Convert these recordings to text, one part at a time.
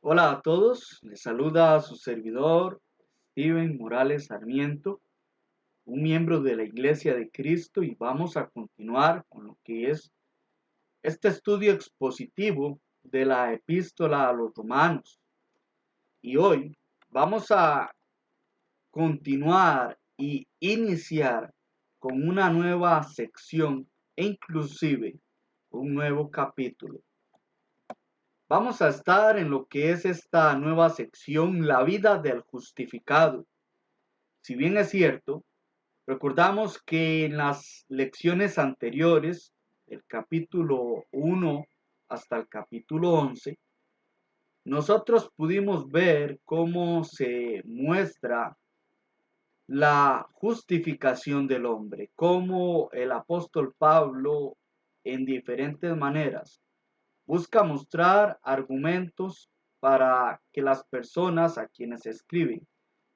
Hola a todos, les saluda a su servidor Steven Morales Sarmiento, un miembro de la Iglesia de Cristo, y vamos a continuar con lo que es este estudio expositivo de la epístola a los romanos. Y hoy vamos a continuar y iniciar con una nueva sección e inclusive un nuevo capítulo. Vamos a estar en lo que es esta nueva sección, la vida del justificado. Si bien es cierto, recordamos que en las lecciones anteriores, del capítulo 1 hasta el capítulo 11, nosotros pudimos ver cómo se muestra la justificación del hombre, cómo el apóstol Pablo en diferentes maneras busca mostrar argumentos para que las personas a quienes escriben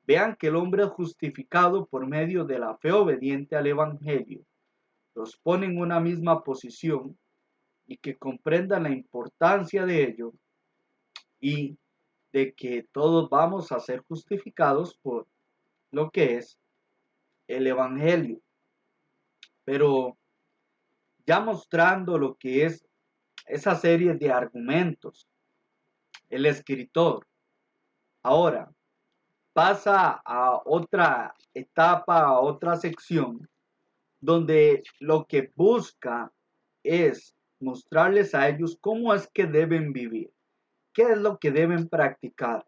vean que el hombre es justificado por medio de la fe obediente al Evangelio, los pone en una misma posición y que comprendan la importancia de ello y de que todos vamos a ser justificados por lo que es el Evangelio. Pero ya mostrando lo que es esa serie de argumentos, el escritor ahora pasa a otra etapa, a otra sección, donde lo que busca es mostrarles a ellos cómo es que deben vivir, qué es lo que deben practicar.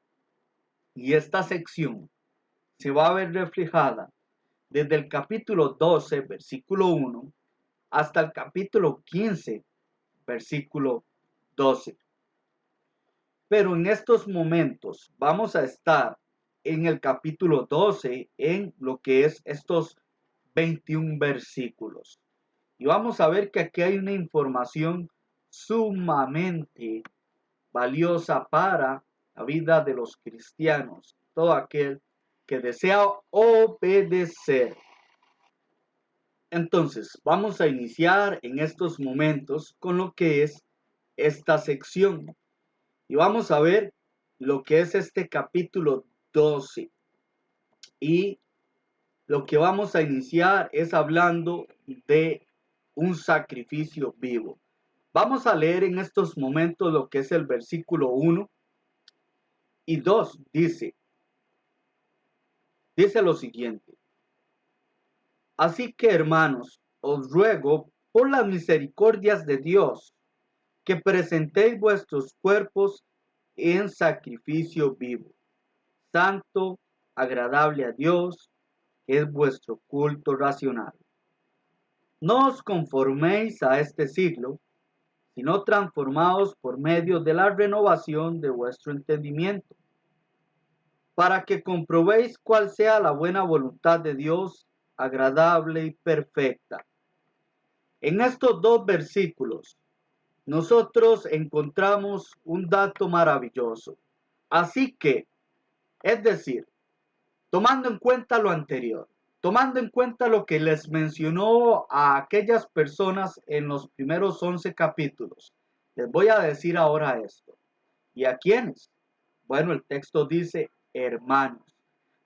Y esta sección se va a ver reflejada desde el capítulo 12, versículo 1, hasta el capítulo 15, versículo 12. Pero en estos momentos vamos a estar en el capítulo 12, en lo que es estos 21 versículos. Y vamos a ver que aquí hay una información sumamente valiosa para la vida de los cristianos, todo aquel que desea obedecer. Entonces, vamos a iniciar en estos momentos con lo que es esta sección. Y vamos a ver lo que es este capítulo 12. Y lo que vamos a iniciar es hablando de un sacrificio vivo. Vamos a leer en estos momentos lo que es el versículo 1 y 2. Dice lo siguiente. Así que, hermanos, os ruego por las misericordias de Dios que presentéis vuestros cuerpos en sacrificio vivo, santo, agradable a Dios, que es vuestro culto racional. No os conforméis a este siglo, sino transformaos por medio de la renovación de vuestro entendimiento, para que comprobéis cuál sea la buena voluntad de Dios, agradable y perfecta. En estos dos versículos, nosotros encontramos un dato maravilloso. Así que, es decir, tomando en cuenta lo anterior, tomando en cuenta lo que les mencionó a aquellas personas en los primeros 11 capítulos, les voy a decir ahora esto. ¿Y a quiénes? Bueno, el texto dice hermanos.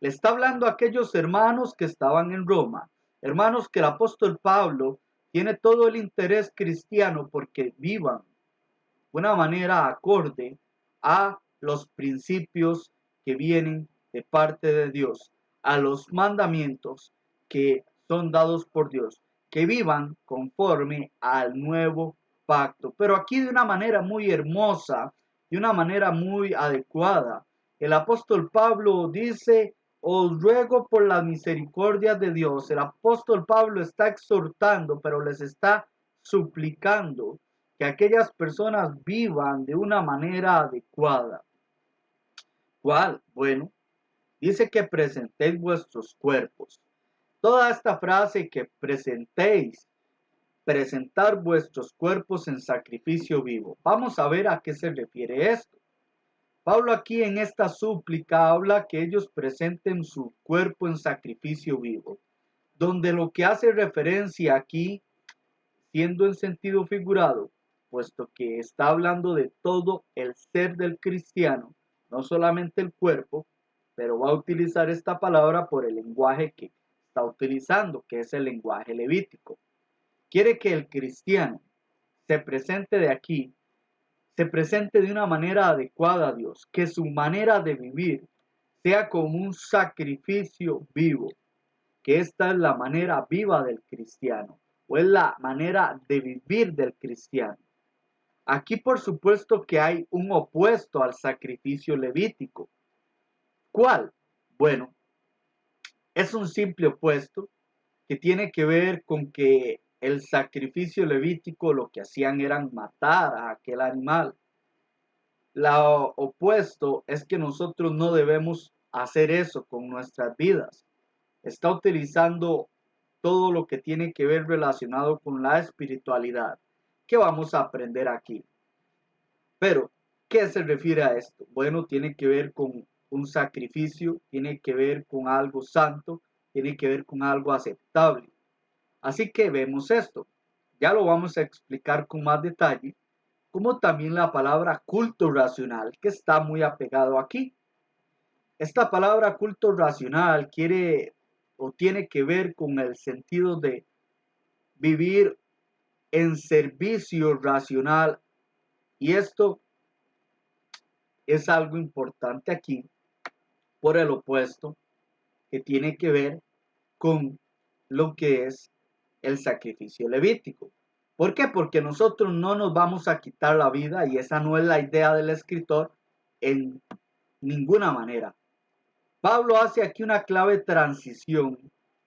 Le está hablando a aquellos hermanos que estaban en Roma, hermanos que el apóstol Pablo tiene todo el interés cristiano porque vivan de una manera acorde a los principios que vienen de parte de Dios, a los mandamientos que son dados por Dios, que vivan conforme al nuevo pacto. Pero aquí de una manera muy hermosa, de una manera muy adecuada, el apóstol Pablo dice: os ruego por la misericordia de Dios. El apóstol Pablo está exhortando, pero les está suplicando que aquellas personas vivan de una manera adecuada. ¿Cuál? Bueno, dice que presentéis vuestros cuerpos. Toda esta frase que presentéis, presentar vuestros cuerpos en sacrificio vivo. Vamos a ver a qué se refiere esto. Pablo aquí en esta súplica habla que ellos presenten su cuerpo en sacrificio vivo, donde lo que hace referencia aquí, siendo en sentido figurado, puesto que está hablando de todo el ser del cristiano, no solamente el cuerpo, pero va a utilizar esta palabra por el lenguaje que está utilizando, que es el lenguaje levítico. Quiere que el cristiano se presente de aquí, se presente de una manera adecuada a Dios, que su manera de vivir sea como un sacrificio vivo, que esta es la manera viva del cristiano, o es la manera de vivir del cristiano. Aquí por supuesto que hay un opuesto al sacrificio levítico. ¿Cuál? Bueno, es un simple opuesto que tiene que ver con que el sacrificio levítico lo que hacían era matar a aquel animal. Lo opuesto es que nosotros no debemos hacer eso con nuestras vidas. Está utilizando todo lo que tiene que ver relacionado con la espiritualidad, que vamos a aprender aquí. Pero, ¿qué se refiere a esto? Bueno, tiene que ver con un sacrificio, tiene que ver con algo santo, tiene que ver con algo aceptable. Así que vemos esto. Ya lo vamos a explicar con más detalle, como también la palabra culto racional, que está muy apegado aquí. Esta palabra culto racional quiere o tiene que ver con el sentido de vivir en servicio racional, y esto es algo importante aquí por el opuesto que tiene que ver con lo que es el sacrificio levítico. ¿Por qué? Porque nosotros no nos vamos a quitar la vida, y esa no es la idea del escritor en ninguna manera. Pablo hace aquí una clave transición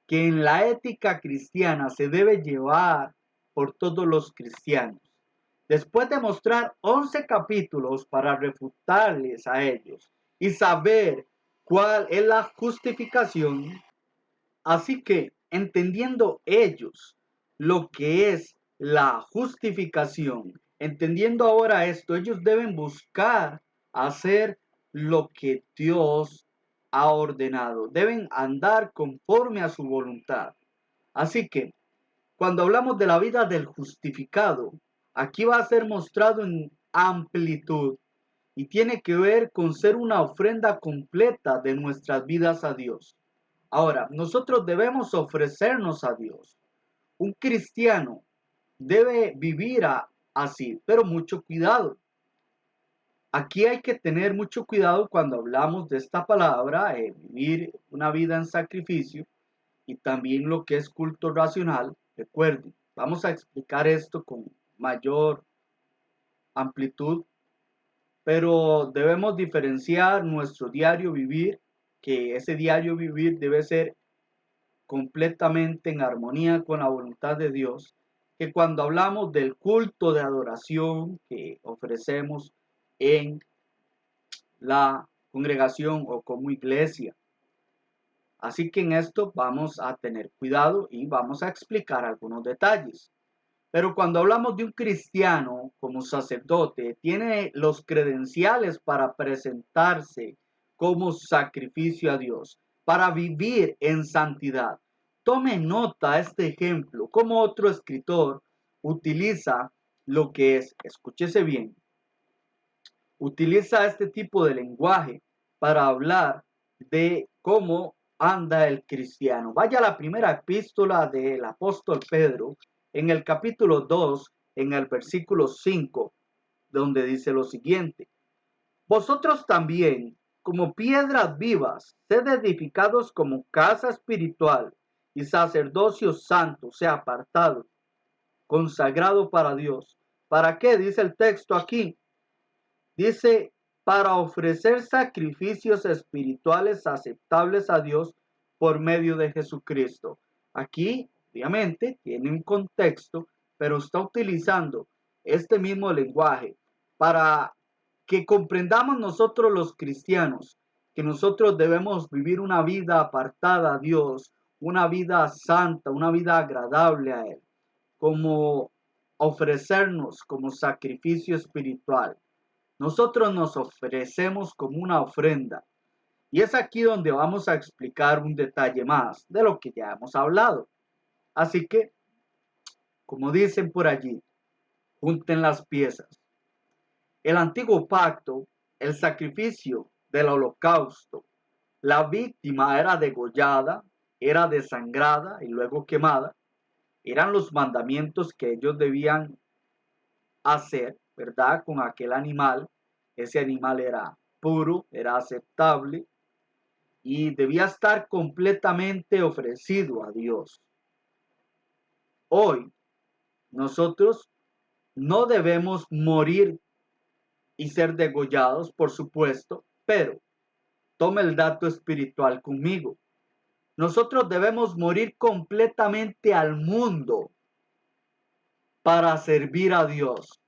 que en la ética cristiana se debe llevar por todos los cristianos. Después de mostrar 11 capítulos para refutarles a ellos y saber cuál es la justificación, así que entendiendo ellos lo que es la justificación, entendiendo ahora esto, ellos deben buscar hacer lo que Dios ha ordenado, deben andar conforme a su voluntad. Así que cuando hablamos de la vida del justificado, aquí va a ser mostrado en amplitud y tiene que ver con ser una ofrenda completa de nuestras vidas a Dios. Ahora, nosotros debemos ofrecernos a Dios. Un cristiano debe vivir así, pero mucho cuidado. Aquí hay que tener mucho cuidado cuando hablamos de esta palabra, vivir una vida en sacrificio, y también lo que es culto racional. Recuerden, vamos a explicar esto con mayor amplitud, pero debemos diferenciar nuestro diario vivir, que ese diario vivir debe ser completamente en armonía con la voluntad de Dios, que cuando hablamos del culto de adoración que ofrecemos en la congregación o como iglesia. Así que en esto vamos a tener cuidado y vamos a explicar algunos detalles. Pero cuando hablamos de un cristiano como sacerdote, tiene los credenciales para presentarse como sacrificio a Dios, para vivir en santidad. Tome nota este ejemplo, como otro escritor utiliza lo que es, escúchese bien, utiliza este tipo de lenguaje para hablar de cómo anda el cristiano. Vaya a la primera epístola del apóstol Pedro, en el capítulo 2, en el versículo 5, donde dice lo siguiente: vosotros también, como piedras vivas, sed edificados como casa espiritual y sacerdocio santo, sea apartado, consagrado para Dios. ¿Para qué? Dice el texto aquí. Dice, para ofrecer sacrificios espirituales aceptables a Dios por medio de Jesucristo. Aquí, obviamente, tiene un contexto, pero está utilizando este mismo lenguaje para que comprendamos nosotros los cristianos que nosotros debemos vivir una vida apartada a Dios, una vida santa, una vida agradable a Él, como ofrecernos como sacrificio espiritual. Nosotros nos ofrecemos como una ofrenda. Y es aquí donde vamos a explicar un detalle más de lo que ya hemos hablado. Así que, como dicen por allí, junten las piezas. El antiguo pacto, el sacrificio del holocausto. La víctima era degollada, era desangrada y luego quemada. Eran los mandamientos que ellos debían hacer, ¿verdad? Con aquel animal. Ese animal era puro, era aceptable y debía estar completamente ofrecido a Dios. Hoy nosotros no debemos morir y ser degollados, por supuesto, pero tome el dato espiritual conmigo. Nosotros debemos morir completamente al mundo para servir a Dios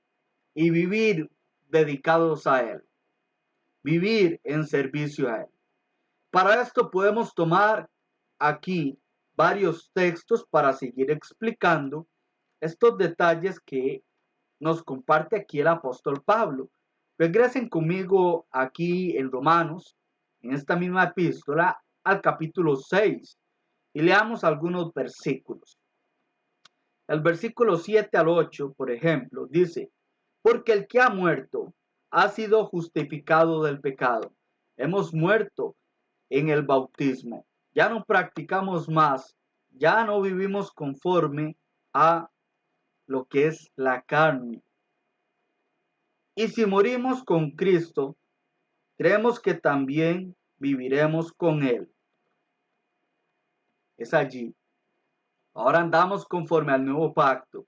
y vivir dedicados a Él, vivir en servicio a Él. Para esto podemos tomar aquí varios textos para seguir explicando estos detalles que nos comparte aquí el apóstol Pablo. Regresen conmigo aquí en Romanos, en esta misma epístola, al capítulo 6 y leamos algunos versículos. El versículo 7 al 8, por ejemplo, dice: porque el que ha muerto ha sido justificado del pecado. Hemos muerto en el bautismo. Ya no practicamos más, ya no vivimos conforme a lo que es la carne. Y si morimos con Cristo, creemos que también viviremos con Él. Es allí. Ahora andamos conforme al nuevo pacto.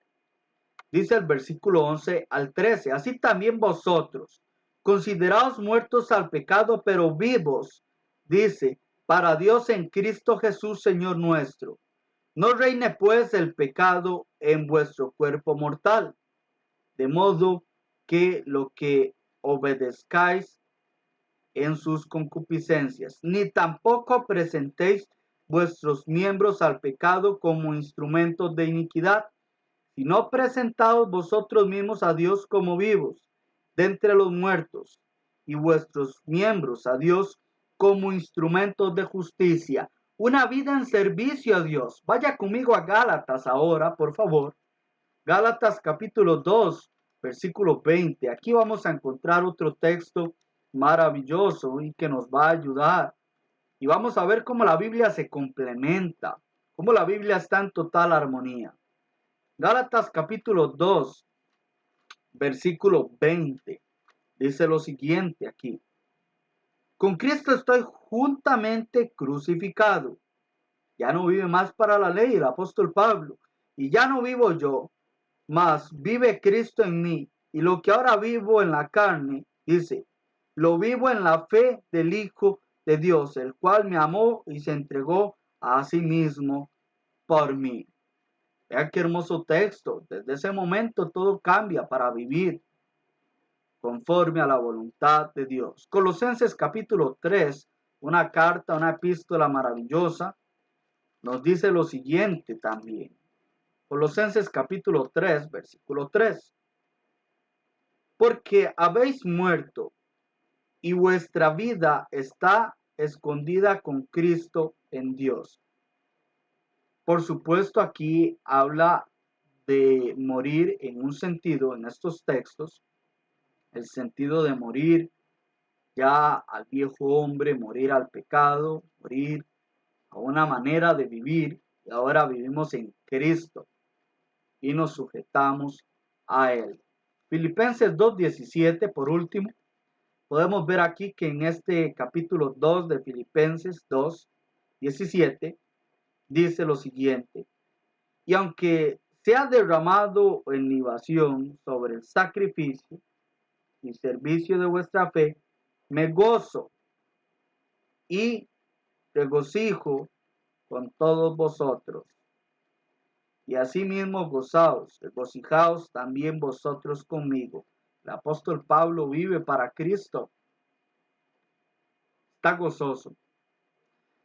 Dice el versículo 11 al 13. Así también vosotros, consideraos muertos al pecado, pero vivos, dice, para Dios en Cristo Jesús, Señor nuestro. No reine pues el pecado en vuestro cuerpo mortal, de modo que lo que obedezcáis en sus concupiscencias, ni tampoco presentéis vuestros miembros al pecado como instrumentos de iniquidad, sino presentaos vosotros mismos a Dios como vivos de entre los muertos, y vuestros miembros a Dios como instrumentos de justicia. Una vida en servicio a Dios. Vaya conmigo a Gálatas ahora, por favor. Gálatas capítulo 2, versículo 20. Aquí vamos a encontrar otro texto maravilloso y que nos va a ayudar. Y vamos a ver cómo la Biblia se complementa, cómo la Biblia está en total armonía. Gálatas capítulo 2, versículo 20. Dice lo siguiente aquí: con Cristo estoy juntamente crucificado. Ya no vive más para la ley el apóstol Pablo. Y ya no vivo yo, mas vive Cristo en mí. Y lo que ahora vivo en la carne, dice, lo vivo en la fe del Hijo de Dios, el cual me amó y se entregó a sí mismo por mí. Vean qué hermoso texto. Desde ese momento todo cambia para vivir conforme a la voluntad de Dios. Colosenses capítulo 3, una carta, una epístola maravillosa, nos dice lo siguiente también. Colosenses capítulo 3, versículo 3. Porque habéis muerto y vuestra vida está escondida con Cristo en Dios. Por supuesto, aquí habla de morir en un sentido, en estos textos, el sentido de morir ya al viejo hombre, morir al pecado, morir a una manera de vivir, y ahora vivimos en Cristo y nos sujetamos a Él. Filipenses 2:17, por último, podemos ver aquí que en este capítulo 2 de Filipenses 2:17 dice lo siguiente: y aunque se ha derramado en libación sobre el sacrificio y servicio de vuestra fe, me gozo y regocijo con todos vosotros. Y asimismo gozaos, regocijaos también vosotros conmigo. El apóstol Pablo vive para Cristo. Está gozoso.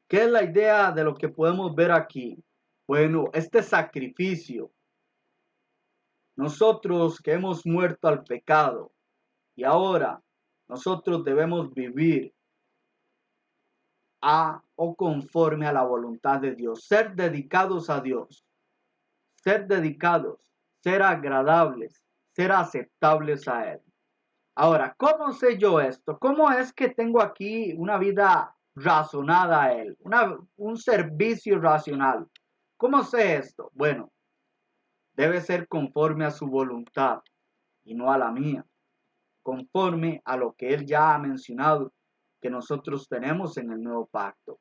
¿Qué es la idea de lo que podemos ver aquí? Bueno, este sacrificio. Nosotros que hemos muerto al pecado y ahora nosotros debemos vivir a o conforme a la voluntad de Dios, ser dedicados a Dios, ser dedicados, ser agradables, ser aceptables a Él. Ahora, ¿cómo sé yo esto? ¿Cómo es que tengo aquí una vida razonada a Él? Un servicio racional. ¿Cómo sé esto? Bueno, debe ser conforme a su voluntad y no a la mía. Conforme a lo que Él ya ha mencionado que nosotros tenemos en el nuevo pacto.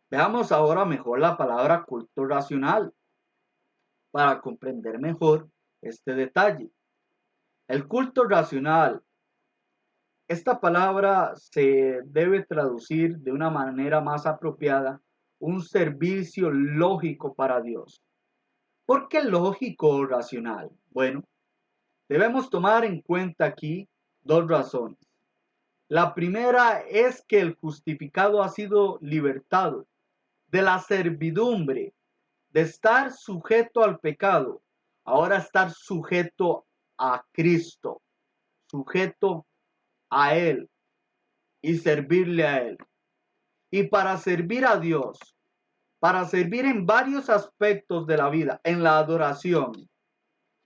Veamos ahora mejor la palabra culto racional para comprender mejor este detalle. El culto racional, esta palabra se debe traducir de una manera más apropiada, un servicio lógico para Dios. ¿Por qué lógico o racional? Bueno, debemos tomar en cuenta aquí dos razones. La primera es que el justificado ha sido libertado de la servidumbre, de estar sujeto al pecado, ahora estar sujeto a Cristo, sujeto a Él y servirle a Él. Y para servir a Dios, para servir en varios aspectos de la vida, en la adoración,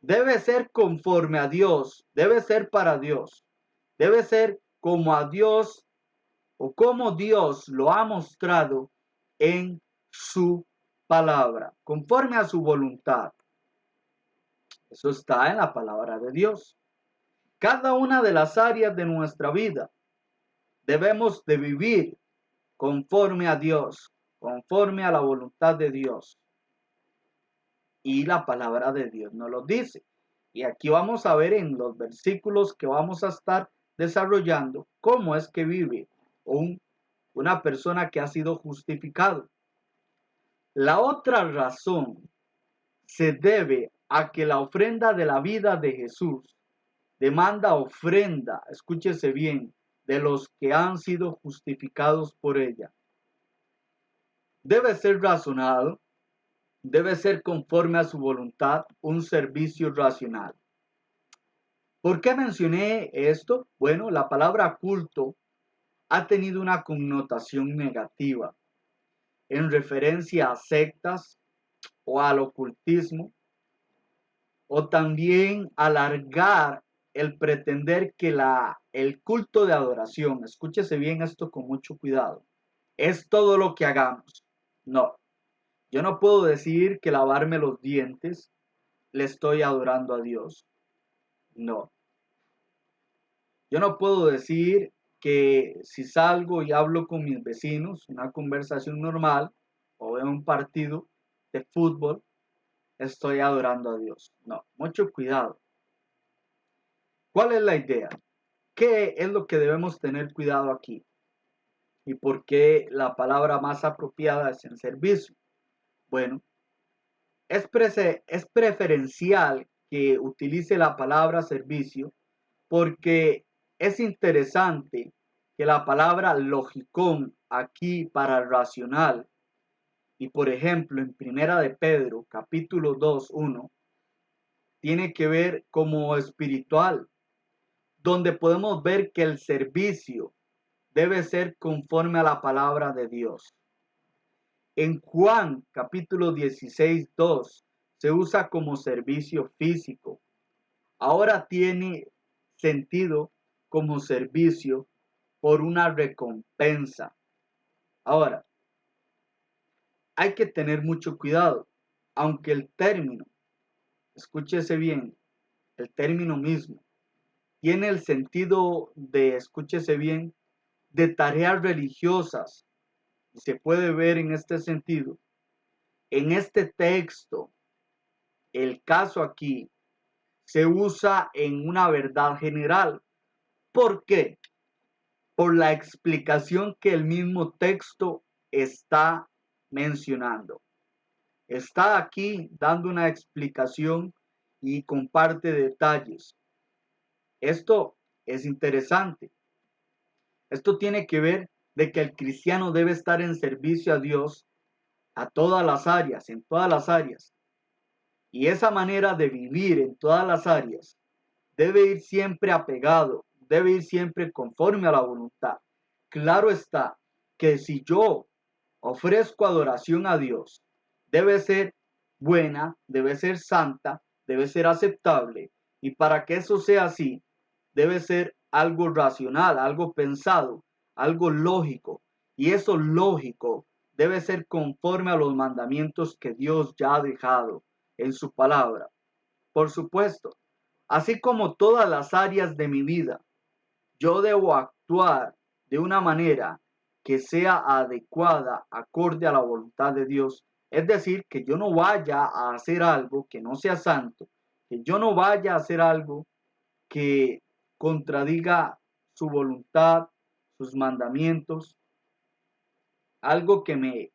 debe ser conforme a Dios, debe ser para Dios, debe ser como a Dios o como Dios lo ha mostrado en su palabra, conforme a su voluntad. Eso está en la palabra de Dios. Cada una de las áreas de nuestra vida debemos de vivir conforme a Dios, conforme a la voluntad de Dios. Y la palabra de Dios nos lo dice. Y aquí vamos a ver en los versículos que vamos a estar desarrollando cómo es que vive una persona que ha sido justificado. La otra razón se debe a que la ofrenda de la vida de Jesús demanda ofrenda, escúchese bien, de los que han sido justificados por ella. Debe ser razonado, debe ser conforme a su voluntad, un servicio racional. ¿Por qué mencioné esto? Bueno, la palabra culto ha tenido una connotación negativa en referencia a sectas o al ocultismo, o también alargar el pretender que el culto de adoración, escúchese bien esto con mucho cuidado, es todo lo que hagamos. No, yo no puedo decir que lavarme los dientes le estoy adorando a Dios. No, yo no puedo decir que si salgo y hablo con mis vecinos, una conversación normal, o veo un partido de fútbol, estoy adorando a Dios. No, mucho cuidado. ¿Cuál es la idea? ¿Qué es lo que debemos tener cuidado aquí? ¿Y por qué la palabra más apropiada es en servicio? Bueno, es preferencial que utilice la palabra servicio porque es interesante que la palabra logicón aquí para racional y por ejemplo en Primera de Pedro capítulo 2, 1 tiene que ver como espiritual, donde podemos ver que el servicio debe ser conforme a la palabra de Dios. En Juan capítulo 16, 2 se usa como servicio físico. Ahora tiene sentido como servicio por una recompensa. Ahora, hay que tener mucho cuidado, aunque el término, escúchese bien, el término mismo, tiene el sentido de, escúchese bien, de tareas religiosas. Y se puede ver en este sentido. En este texto, el caso aquí se usa en una verdad general. ¿Por qué? Por la explicación que el mismo texto está mencionando. Está aquí dando una explicación y comparte detalles. Esto es interesante. Esto tiene que ver de que el cristiano debe estar en servicio a Dios a todas las áreas, en todas las áreas. Y esa manera de vivir en todas las áreas debe ir siempre apegado, debe ir siempre conforme a la voluntad. Claro está que si yo ofrezco adoración a Dios, debe ser buena, debe ser santa, debe ser aceptable. Y para que eso sea así, debe ser algo racional, algo pensado, algo lógico. Y eso lógico debe ser conforme a los mandamientos que Dios ya ha dejado en su palabra. Por supuesto, así como todas las áreas de mi vida, yo debo actuar de una manera que sea adecuada, acorde a la voluntad de Dios. Es decir, que yo no vaya a hacer algo que no sea santo, que yo no vaya a hacer algo que contradiga su voluntad, sus mandamientos, algo que me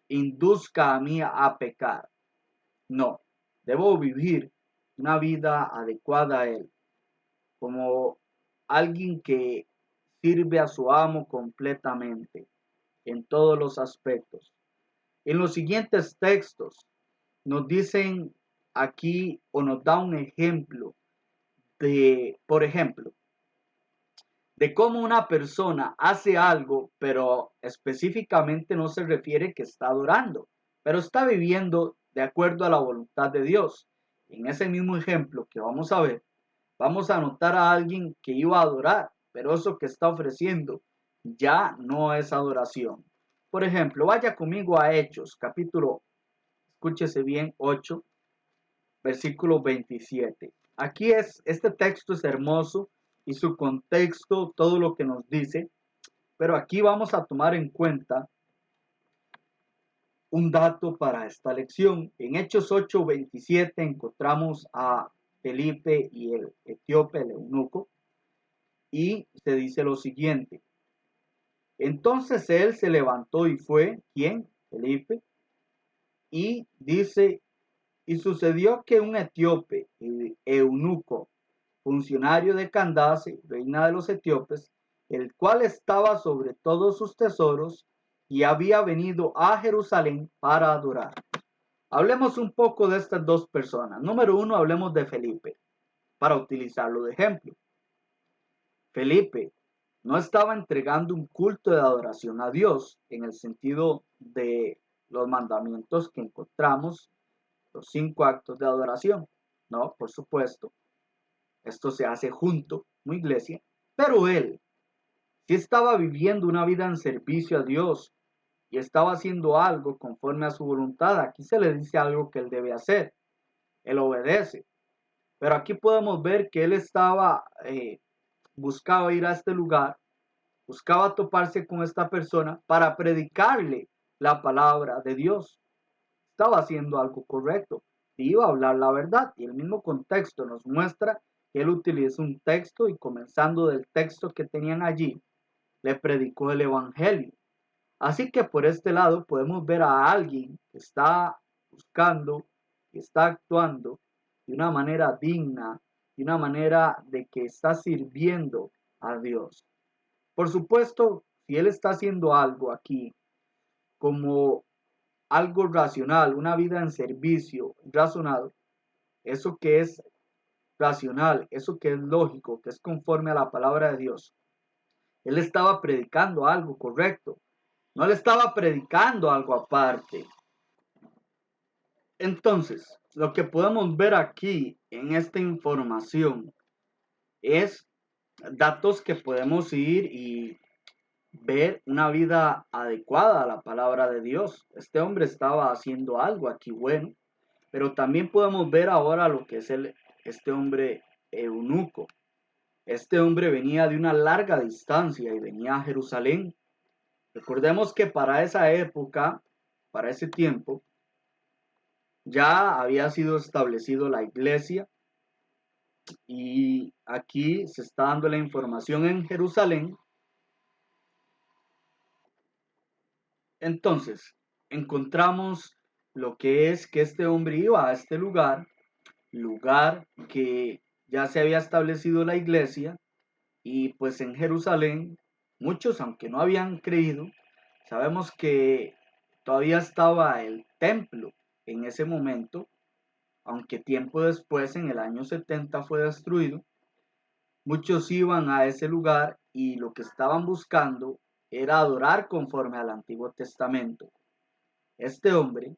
induzca a mí a pecar. No, debo vivir una vida adecuada a Él, como alguien que sirve a su amo completamente en todos los aspectos. En los siguientes textos nos dicen aquí o nos da un ejemplo de, por ejemplo, de cómo una persona hace algo, pero específicamente no se refiere que está adorando, pero está viviendo de acuerdo a la voluntad de Dios. En ese mismo ejemplo que vamos a ver, vamos a notar a alguien que iba a adorar, pero eso que está ofreciendo ya no es adoración. Por ejemplo, vaya conmigo a Hechos, capítulo, escúchese bien, 8, versículo 27. Aquí este texto es hermoso y su contexto, todo lo que nos dice, pero aquí vamos a tomar en cuenta un dato para esta lección. En Hechos 8:27 encontramos a Felipe y el etíope, el eunuco, y se dice lo siguiente. Entonces él se levantó y fue, ¿quién? Felipe, y dice, y sucedió que un etíope, eunuco, funcionario de Candace, reina de los etíopes, el cual estaba sobre todos sus tesoros y había venido a Jerusalén para adorar. Hablemos un poco de estas dos personas. Número uno, hablemos de Felipe, para utilizarlo de ejemplo. Felipe no estaba entregando un culto de adoración a Dios en el sentido de los mandamientos que encontramos, los 5 actos de adoración. No, por supuesto, esto se hace junto, como iglesia, pero él sí estaba viviendo una vida en servicio a Dios y estaba haciendo algo conforme a su voluntad. Aquí se le dice algo que él debe hacer. Él obedece. Pero aquí podemos ver que él buscaba ir a este lugar, buscaba toparse con esta persona para predicarle la palabra de Dios. Estaba haciendo algo correcto. Iba a hablar la verdad. Y el mismo contexto nos muestra que él utilizó un texto y comenzando del texto que tenían allí, le predicó el evangelio. Así que por este lado podemos ver a alguien que está buscando, que está actuando de una manera digna, de una manera de que está sirviendo a Dios. Por supuesto, si él está haciendo algo aquí como algo racional, una vida en servicio razonado, eso que es racional, eso que es lógico, que es conforme a la palabra de Dios, él estaba predicando algo correcto, no le estaba predicando algo aparte. Entonces, lo que podemos ver aquí en esta información es datos que podemos ir y ver una vida adecuada a la palabra de Dios. Este hombre estaba haciendo algo aquí bueno, pero también podemos ver ahora lo que es este hombre eunuco. Este hombre venía de una larga distancia y venía a Jerusalén. Recordemos que para esa época, para ese tiempo, ya había sido establecido la iglesia y aquí se está dando la información en Jerusalén. Entonces, encontramos lo que es que este hombre iba a este lugar que ya se había establecido la iglesia y pues en Jerusalén, muchos, aunque no habían creído, sabemos que todavía estaba el templo en ese momento, aunque tiempo después, en el año 70, fue destruido. Muchos iban a ese lugar y lo que estaban buscando era adorar conforme al Antiguo Testamento. Este hombre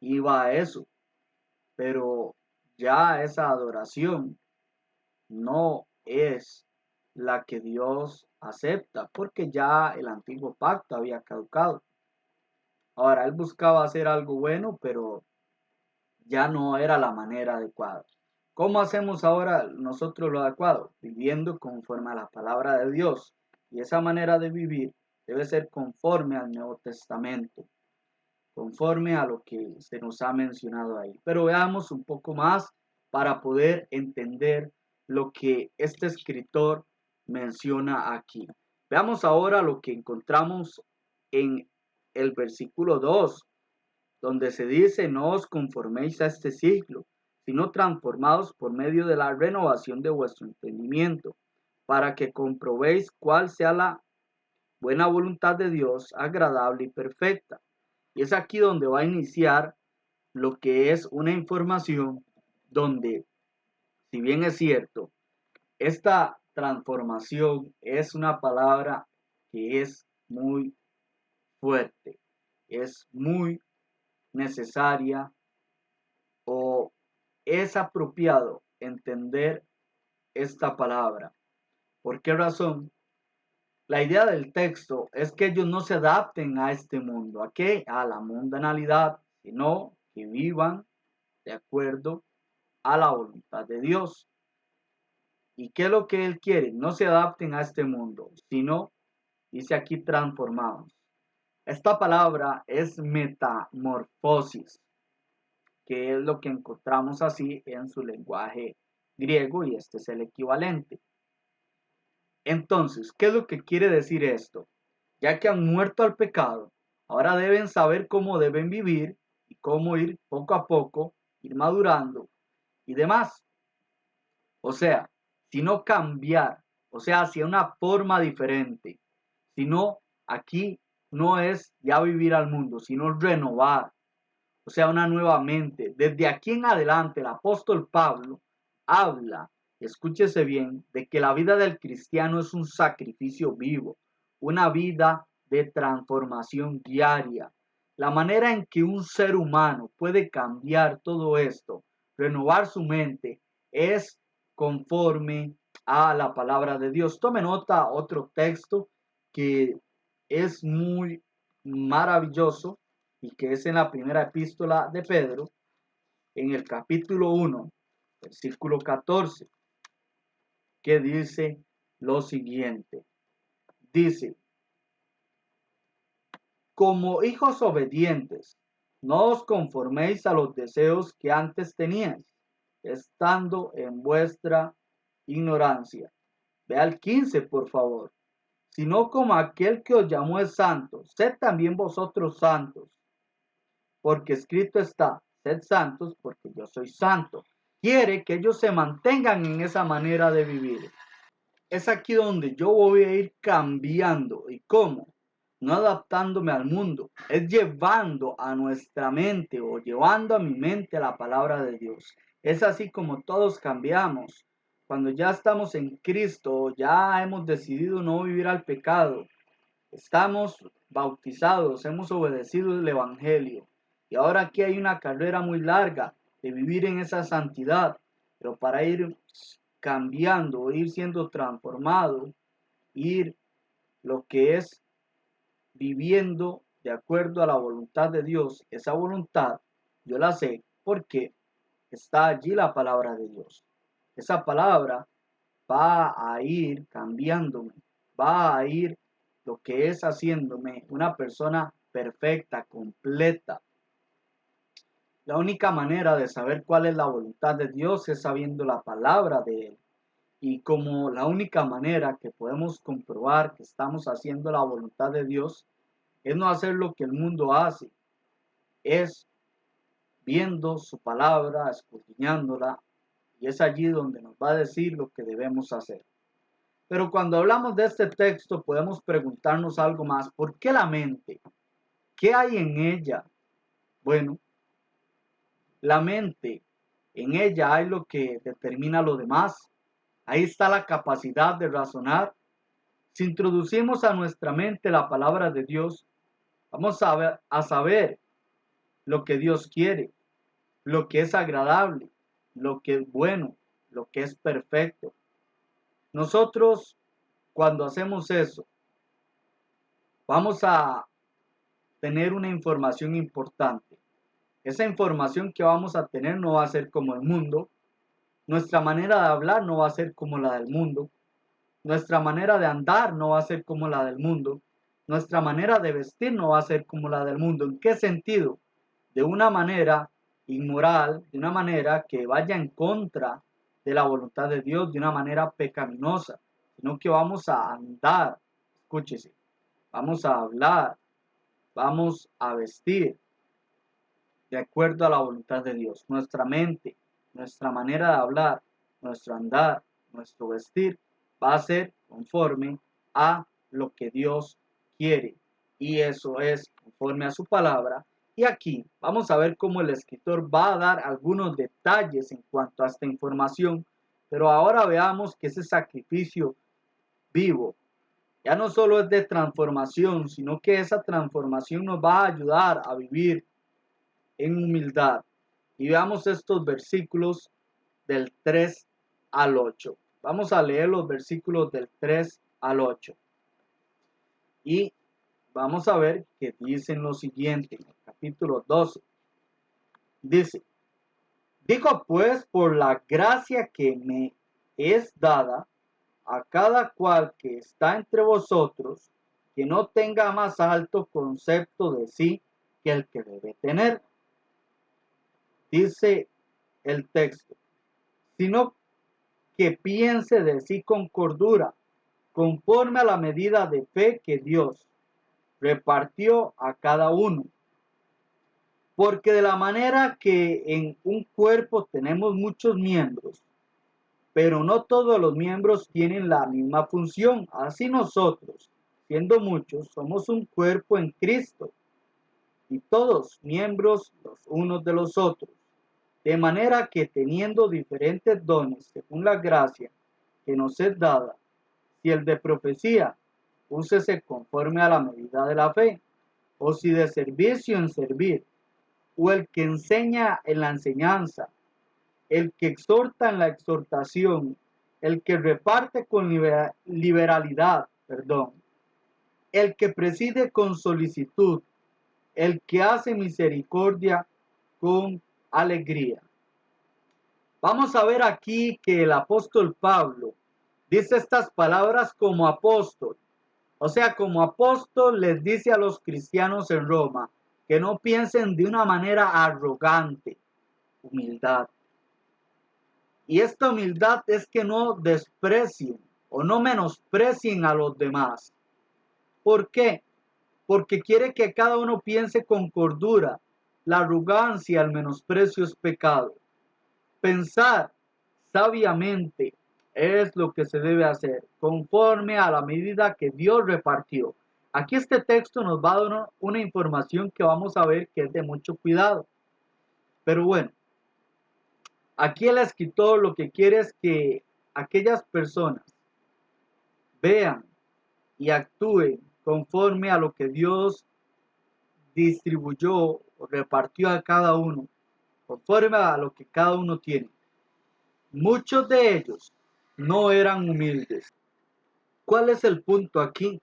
iba a eso, pero ya esa adoración no es la que Dios acepta, porque ya el antiguo pacto había caducado. Ahora, él buscaba hacer algo bueno, pero ya no era la manera adecuada. ¿Cómo hacemos ahora nosotros lo adecuado? Viviendo conforme a la palabra de Dios. Y esa manera de vivir debe ser conforme al Nuevo Testamento, conforme a lo que se nos ha mencionado ahí. Pero veamos un poco más para poder entender lo que este escritor menciona aquí. Veamos ahora lo que encontramos en el versículo 2, donde se dice: no os conforméis a este siglo, sino transformados por medio de la renovación de vuestro entendimiento, para que comprobéis cuál sea la buena voluntad de Dios, agradable y perfecta. Y es aquí donde va a iniciar lo que es una información donde, si bien es cierto, esta transformación es una palabra que es muy fuerte, es muy necesaria, o es apropiado entender esta palabra. ¿Por qué razón? La idea del texto es que ellos no se adapten a este mundo. ¿A qué? A la mundanalidad, sino que vivan de acuerdo a la voluntad de Dios. ¿Y qué es lo que Él quiere? No se adapten a este mundo, sino, dice aquí, transformados. Esta palabra es metamorfosis, que es lo que encontramos así en su lenguaje griego, y este es el equivalente. Entonces, ¿qué es lo que quiere decir esto? Ya que han muerto al pecado, ahora deben saber cómo deben vivir y cómo ir poco a poco, ir madurando y demás. O sea, sino cambiar, o sea, hacia una forma diferente. Sino aquí no es ya vivir al mundo, sino renovar, o sea, una nueva mente. Desde aquí en adelante, el apóstol Pablo habla, escúchese bien, de que la vida del cristiano es un sacrificio vivo, una vida de transformación diaria. La manera en que un ser humano puede cambiar todo esto, renovar su mente, es conforme a la palabra de Dios. Tome nota otro texto que es muy maravilloso y que es en la primera epístola de Pedro, en el capítulo 1, versículo 14, que dice lo siguiente. Dice: como hijos obedientes, no os conforméis a los deseos que antes teníais, estando en vuestra ignorancia. Ve al 15, por favor. Sino como aquel que os llamó es santo, sed también vosotros santos, porque escrito está: sed santos porque yo soy santo. Quiere que ellos se mantengan en esa manera de vivir. Es aquí donde yo voy a ir cambiando. ¿Y cómo? No adaptándome al mundo, es llevando a nuestra mente, o llevando a mi mente, la palabra de Dios. Es así como todos cambiamos. Cuando ya estamos en Cristo, ya hemos decidido no vivir al pecado. Estamos bautizados, hemos obedecido el Evangelio. Y ahora aquí hay una carrera muy larga de vivir en esa santidad. Pero para ir cambiando, ir siendo transformado, ir lo que es viviendo de acuerdo a la voluntad de Dios. Esa voluntad yo la sé porque está allí la palabra de Dios. Esa palabra va a ir cambiándome, va a ir lo que es haciéndome una persona perfecta, completa. La única manera de saber cuál es la voluntad de Dios es sabiendo la palabra de Él. Y como la única manera que podemos comprobar que estamos haciendo la voluntad de Dios es no hacer lo que el mundo hace, es viendo su palabra, escudriñándola, y es allí donde nos va a decir lo que debemos hacer. Pero cuando hablamos de este texto podemos preguntarnos algo más. ¿Por qué la mente? ¿Qué hay en ella? Bueno, la mente, en ella hay lo que determina lo demás. Ahí está la capacidad de razonar. Si introducimos a nuestra mente la palabra de Dios, vamos a saber lo que Dios quiere, lo que es agradable, lo que es bueno, lo que es perfecto. Nosotros cuando hacemos eso, vamos a tener una información importante. Esa información que vamos a tener no va a ser como el mundo. Nuestra manera de hablar no va a ser como la del mundo. Nuestra manera de andar no va a ser como la del mundo. Nuestra manera de vestir no va a ser como la del mundo. ¿En qué sentido? De una manera inmoral, de una manera que vaya en contra de la voluntad de Dios, de una manera pecaminosa, sino que vamos a andar, escúchese, vamos a hablar, vamos a vestir de acuerdo a la voluntad de Dios. Nuestra mente, nuestra manera de hablar, nuestro andar, nuestro vestir va a ser conforme a lo que Dios quiere. Y eso es conforme a su palabra. Y aquí vamos a ver cómo el escritor va a dar algunos detalles en cuanto a esta información. Pero ahora veamos que ese sacrificio vivo ya no solo es de transformación, sino que esa transformación nos va a ayudar a vivir en humildad. Y veamos estos versículos del 3 al 8. Vamos a leer los versículos del 3 al 8. Y vamos a ver que dicen lo siguiente en el capítulo 12. Dice: digo pues por la gracia que me es dada a cada cual que está entre vosotros, que no tenga más alto concepto de sí que el que debe tener. Dice el texto: sino que piense de sí con cordura, conforme a la medida de fe que Dios repartió a cada uno. Porque de la manera que en un cuerpo tenemos muchos miembros, pero no todos los miembros tienen la misma función, así nosotros, siendo muchos, somos un cuerpo en Cristo, y todos miembros los unos de los otros. De manera que teniendo diferentes dones según la gracia que nos es dada, si el de profecía, úsese conforme a la medida de la fe, o si de servicio en servir, o el que enseña en la enseñanza, el que exhorta en la exhortación, el que reparte con liberalidad, el que preside con solicitud, el que hace misericordia con alegría. Vamos a ver aquí que el apóstol Pablo dice estas palabras como apóstol. O sea, como apóstol les dice a los cristianos en Roma que no piensen de una manera arrogante, humildad. Y esta humildad es que no desprecien o no menosprecien a los demás. ¿Por qué? Porque quiere que cada uno piense con cordura. La arrogancia, el menosprecio es pecado. Pensar sabiamente es lo que se debe hacer, conforme a la medida que Dios repartió. Aquí este texto nos va a dar una información que vamos a ver que es de mucho cuidado. Pero bueno, aquí el escritor lo que quiere es que aquellas personas vean y actúen conforme a lo que Dios distribuyó o repartió a cada uno, conforme a lo que cada uno tiene. Muchos de ellos no eran humildes. ¿Cuál es el punto aquí?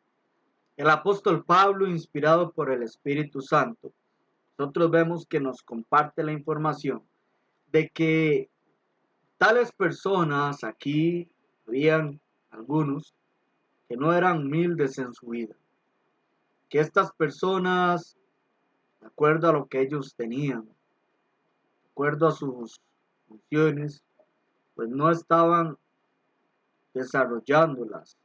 El apóstol Pablo, inspirado por el Espíritu Santo, nosotros vemos que nos comparte la información de que tales personas, aquí habían algunos que no eran humildes en su vida, que estas personas, de acuerdo a lo que ellos tenían, de acuerdo a sus funciones, pues no estaban desarrollándolas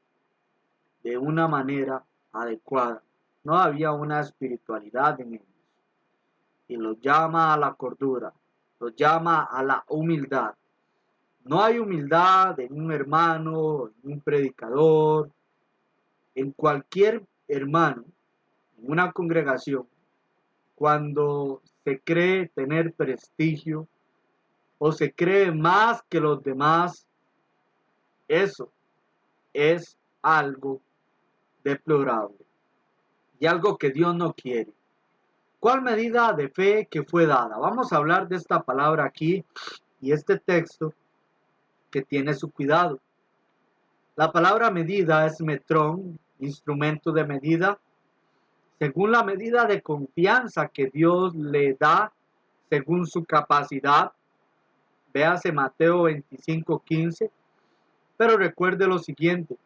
de una manera adecuada. No había una espiritualidad en ellos. Y los llama a la cordura, los llama a la humildad. No hay humildad en un hermano, en un predicador, en cualquier hermano, en una congregación, cuando se cree tener prestigio o se cree más que los demás. Eso es algo deplorable y algo que Dios no quiere. ¿Cuál medida de fe que fue dada? Vamos a hablar de esta palabra aquí y este texto que tiene su cuidado. La palabra medida es metrón, instrumento de medida, según la medida de confianza que Dios le da según su capacidad. Véase Mateo 25:15. Pero recuerde lo siguiente: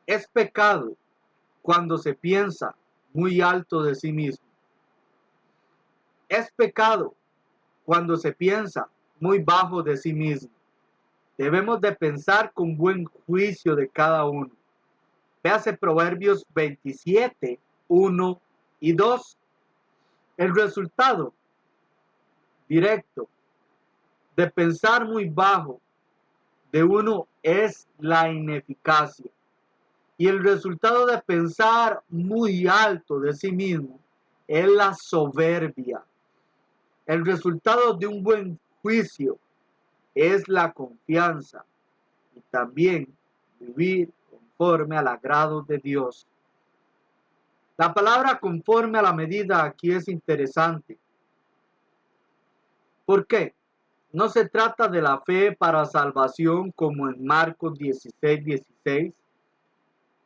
es pecado cuando se piensa muy alto de sí mismo. Es pecado cuando se piensa muy bajo de sí mismo. Debemos de pensar con buen juicio de cada uno. Véase Proverbios 27, 1 y 2. El resultado directo de pensar muy bajo de uno es la ineficacia. Y el resultado de pensar muy alto de sí mismo es la soberbia. El resultado de un buen juicio es la confianza y también vivir conforme al agrado de Dios. La palabra conforme a la medida aquí es interesante. ¿Por qué? No se trata de la fe para salvación como en Marcos 16:16.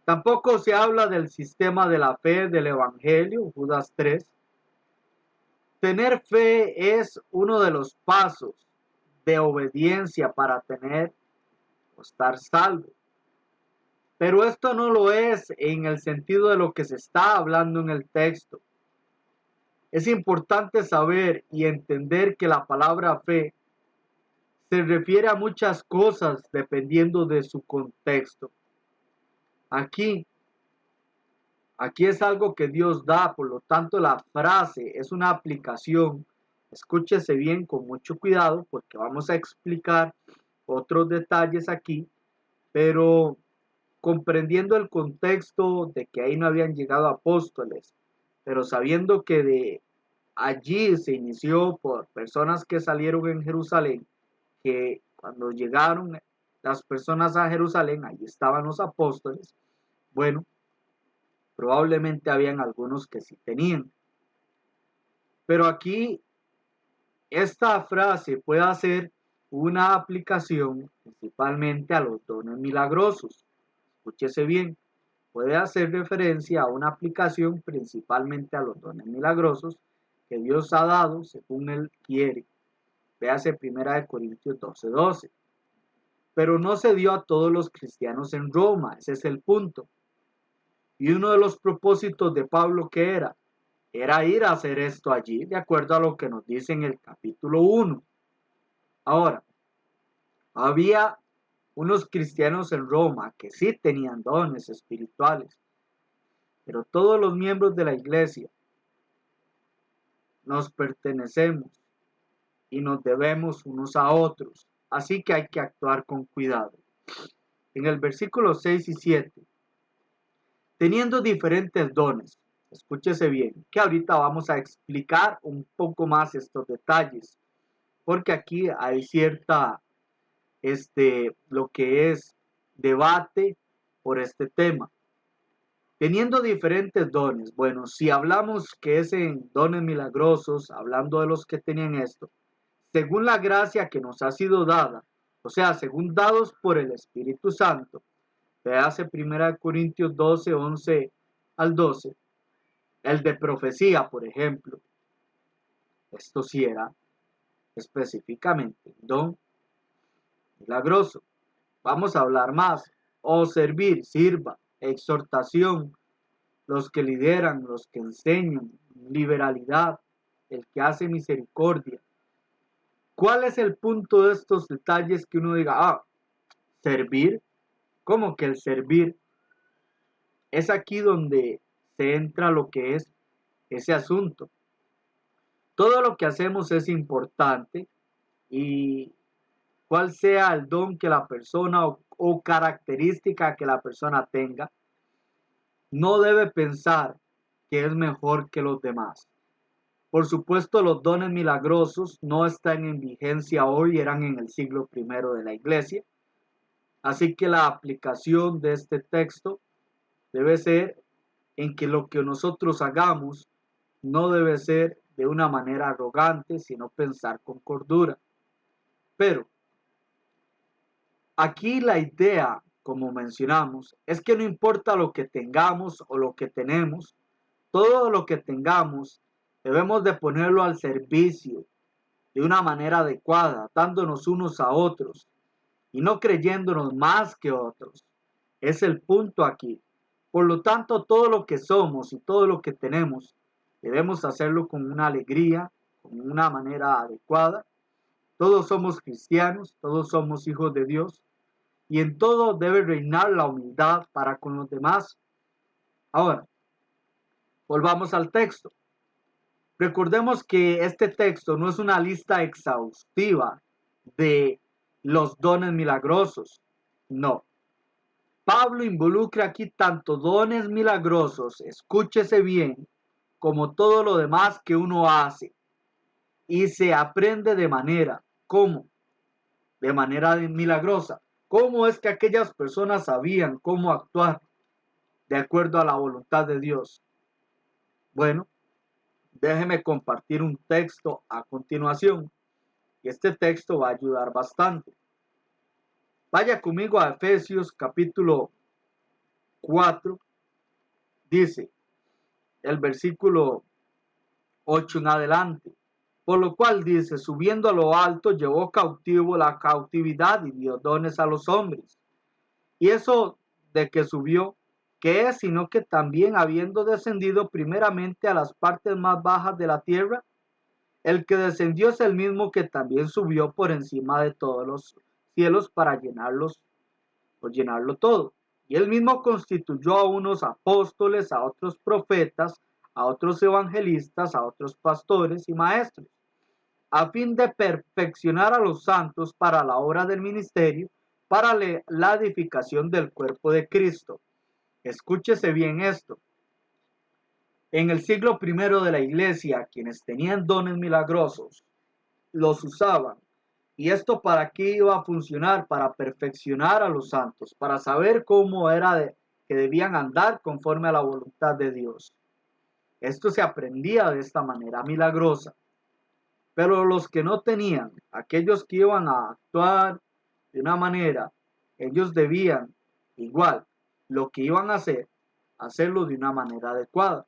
Tampoco se habla del sistema de la fe del Evangelio, Judas 3. Tener fe es uno de los pasos de obediencia para tener o estar salvo. Pero esto no lo es en el sentido de lo que se está hablando en el texto. Es importante saber y entender que la palabra fe se refiere a muchas cosas dependiendo de su contexto. Aquí es algo que Dios da, por lo tanto la frase es una aplicación. Escúchese bien con mucho cuidado porque vamos a explicar otros detalles aquí, pero comprendiendo el contexto de que ahí no habían llegado apóstoles, pero sabiendo que de allí se inició por personas que salieron en Jerusalén, que cuando llegaron las personas a Jerusalén, allí estaban los apóstoles. Bueno, probablemente habían algunos que sí tenían. Pero aquí esta frase puede hacer una aplicación principalmente a los dones milagrosos. Escúchese bien, puede hacer referencia a una aplicación principalmente a los dones milagrosos que Dios ha dado según Él quiere. Véase 1 Corintios 12:12. Pero no se dio a todos los cristianos en Roma, ese es el punto. Y uno de los propósitos de Pablo, ¿qué era? Era ir a hacer esto allí, de acuerdo a lo que nos dice en el capítulo 1. Ahora, había unos cristianos en Roma que sí tenían dones espirituales, pero todos los miembros de la iglesia nos pertenecemos y nos debemos unos a otros, así que hay que actuar con cuidado. En el versículo 6 y 7, teniendo diferentes dones, escúchese bien, que ahorita vamos a explicar un poco más estos detalles, porque aquí hay cierta, lo que es debate por este tema. Teniendo diferentes dones, bueno, si hablamos que es en dones milagrosos, hablando de los que tenían esto, según la gracia que nos ha sido dada, o sea, según dados por el Espíritu Santo, véase 1 Corintios 12, 11 al 12, el de profecía, por ejemplo, esto sí era específicamente don milagroso. Vamos a hablar más. O servir, sirva, exhortación, los que lideran, los que enseñan, liberalidad, el que hace misericordia. ¿Cuál es el punto de estos detalles que uno diga, servir? ¿Cómo que el servir? Es aquí donde se entra lo que es ese asunto. Todo lo que hacemos es importante y cuál sea el don que la persona o característica que la persona tenga, no debe pensar que es mejor que los demás. Por supuesto, los dones milagrosos no están en vigencia hoy, eran en el siglo I de la iglesia. Así que la aplicación de este texto debe ser en que lo que nosotros hagamos no debe ser de una manera arrogante, sino pensar con cordura. Pero Aquí la idea, como mencionamos, es que no importa lo que tengamos o lo que tenemos, todo lo que tengamos debemos de ponerlo al servicio de una manera adecuada, dándonos unos a otros y no creyéndonos más que otros. Es el punto aquí. Por lo tanto, todo lo que somos y todo lo que tenemos, debemos hacerlo con una alegría, con una manera adecuada. Todos somos cristianos, todos somos hijos de Dios y en todo debe reinar la humildad para con los demás. Ahora, volvamos al texto. Recordemos que este texto no es una lista exhaustiva de los dones milagrosos. No. Pablo involucra aquí tanto dones milagrosos, escúchese bien, como todo lo demás que uno hace. Y se aprende de manera, ¿cómo? De manera milagrosa. ¿Cómo es que aquellas personas sabían cómo actuar de acuerdo a la voluntad de Dios? Bueno, déjeme compartir un texto a continuación. Y este texto va a ayudar bastante. Vaya conmigo a Efesios capítulo 4. Dice el versículo 8 en adelante. Por lo cual dice, subiendo a lo alto, llevó cautivo la cautividad y dio dones a los hombres. Y eso de que subió, ¿qué es? Sino que también habiendo descendido primeramente a las partes más bajas de la tierra, el que descendió es el mismo que también subió por encima de todos los cielos para llenarlos, por llenarlo todo. Y él mismo constituyó a unos apóstoles, a otros profetas, a otros evangelistas, a otros pastores y maestros, a fin de perfeccionar a los santos para la obra del ministerio, para la edificación del cuerpo de Cristo. Escúchese bien esto. En el siglo primero de la iglesia, quienes tenían dones milagrosos, los usaban. ¿Y esto para qué iba a funcionar? Para perfeccionar a los santos, para saber cómo era que debían andar conforme a la voluntad de Dios. Esto se aprendía de esta manera milagrosa. Pero los que no tenían, aquellos que iban a actuar de una manera, ellos debían igual lo que iban a hacer, hacerlo de una manera adecuada.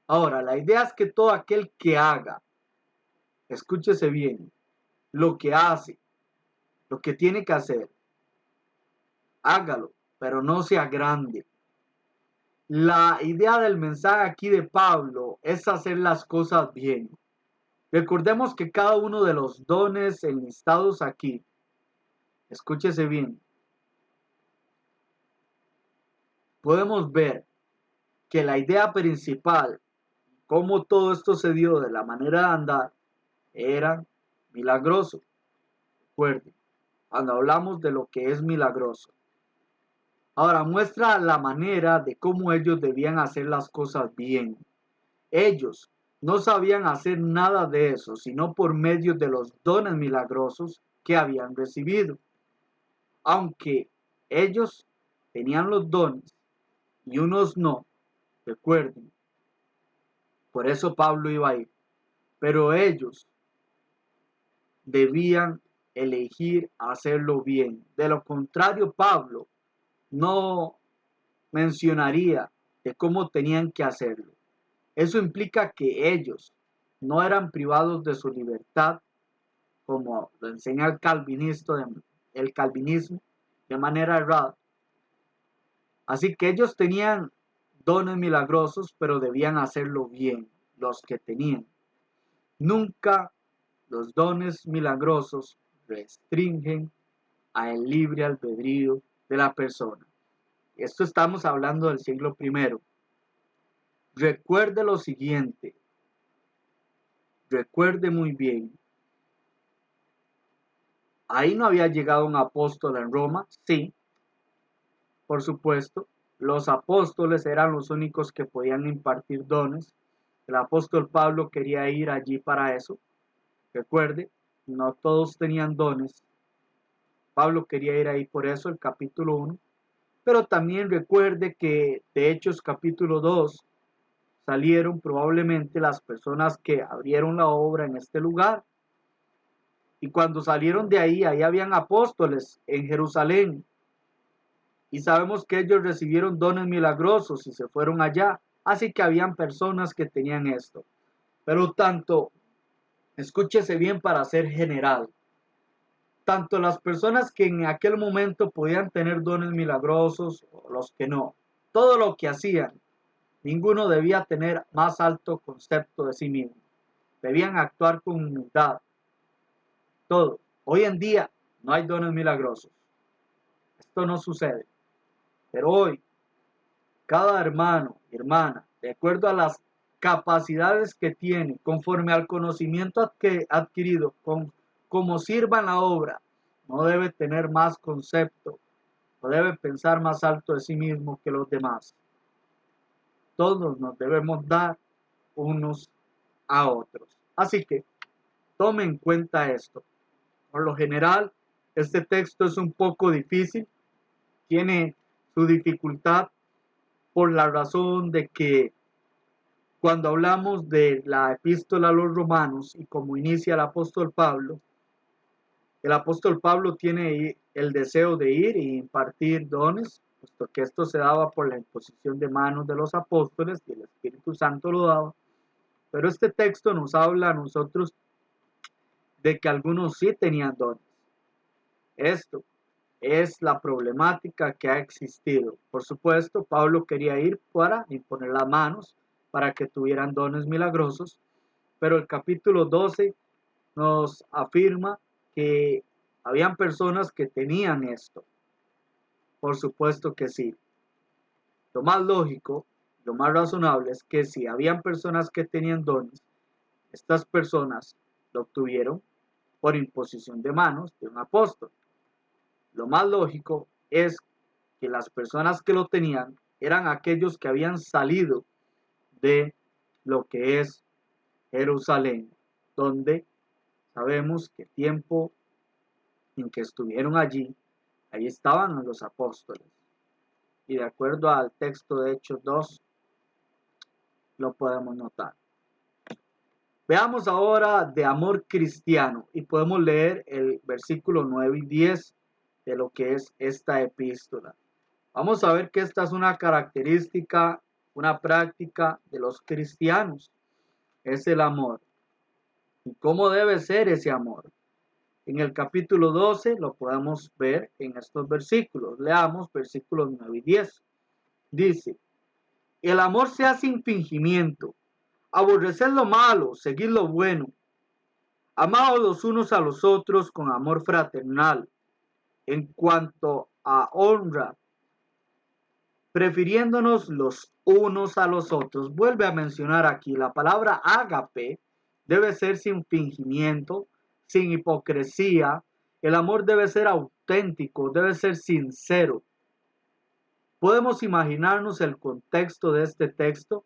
Ahora, la idea es que todo aquel que haga, escúchese bien, lo que hace, lo que tiene que hacer, hágalo, pero no sea grande. La idea del mensaje aquí de Pablo es hacer las cosas bien. Recordemos que cada uno de los dones enlistados aquí, escúchese bien, podemos ver que la idea principal, cómo todo esto se dio de la manera de andar, era milagroso. Recuerden, cuando hablamos de lo que es milagroso. Ahora muestra la manera de cómo ellos debían hacer las cosas bien. Ellos no sabían hacer nada de eso, sino por medio de los dones milagrosos que habían recibido. Aunque ellos tenían los dones y unos no, recuerden, por eso Pablo iba a ir. Pero ellos debían elegir hacerlo bien. De lo contrario, Pablo no mencionaría de cómo tenían que hacerlo. Eso implica que ellos no eran privados de su libertad, como lo enseña el calvinismo de manera errada. Así que ellos tenían dones milagrosos, pero debían hacerlo bien, los que tenían. Nunca los dones milagrosos restringen al libre albedrío de la persona. Esto estamos hablando del siglo primero. Recuerde lo siguiente, recuerde muy bien. Ahí no había llegado un apóstol en Roma, sí, por supuesto. Los apóstoles eran los únicos que podían impartir dones. El apóstol Pablo quería ir allí para eso. Recuerde, no todos tenían dones. Pablo quería ir ahí por eso, el capítulo 1. Pero también recuerde que de Hechos capítulo 2 salieron probablemente las personas que abrieron la obra en este lugar. Y cuando salieron de ahí, ahí habían apóstoles en Jerusalén. Y sabemos que ellos recibieron dones milagrosos y se fueron allá. Así que habían personas que tenían esto. Pero tanto, escúchese bien para ser general, tanto las personas que en aquel momento podían tener dones milagrosos o los que no, todo lo que hacían, ninguno debía tener más alto concepto de sí mismo. Debían actuar con humildad. Todo. Hoy en día no hay dones milagrosos. Esto no sucede. Pero hoy, cada hermano y hermana, de acuerdo a las capacidades que tiene, conforme al conocimiento adquirido, como sirva en la obra, no debe tener más concepto, no debe pensar más alto de sí mismo que los demás. Todos nos debemos dar unos a otros. Así que tome en cuenta esto. Por lo general, este texto es un poco difícil, tiene su dificultad por la razón de que cuando hablamos de la epístola a los romanos y como inicia el apóstol Pablo tiene el deseo de ir y impartir dones, puesto que esto se daba por la imposición de manos de los apóstoles y el Espíritu Santo lo daba. Pero este texto nos habla a nosotros de que algunos sí tenían dones. Esto es la problemática que ha existido. Por supuesto, Pablo quería ir para imponer las manos para que tuvieran dones milagrosos, pero el capítulo 12 nos afirma que habían personas que tenían esto. Por supuesto que sí. Lo más lógico, lo más razonable es que si habían personas que tenían dones, estas personas lo obtuvieron por imposición de manos de un apóstol. Lo más lógico es que las personas que lo tenían eran aquellos que habían salido de lo que es Jerusalén, donde sabemos que tiempo en que estuvieron allí, ahí estaban los apóstoles. Y de acuerdo al texto de Hechos 2, lo podemos notar. Veamos ahora de amor cristiano y podemos leer el versículo 9 y 10 de lo que es esta epístola. Vamos a ver que esta es una característica, una práctica de los cristianos, es el amor. ¿Y cómo debe ser ese amor? En el capítulo 12 lo podemos ver en estos versículos. Leamos versículos 9 y 10. Dice, el amor sea sin fingimiento, aborreced lo malo, seguid lo bueno, amaos los unos a los otros con amor fraternal, en cuanto a honra, prefiriéndonos los unos a los otros. Vuelve a mencionar aquí la palabra ágape, debe ser sin fingimiento, sin hipocresía. El amor debe ser auténtico, debe ser sincero. Podemos imaginarnos el contexto de este texto,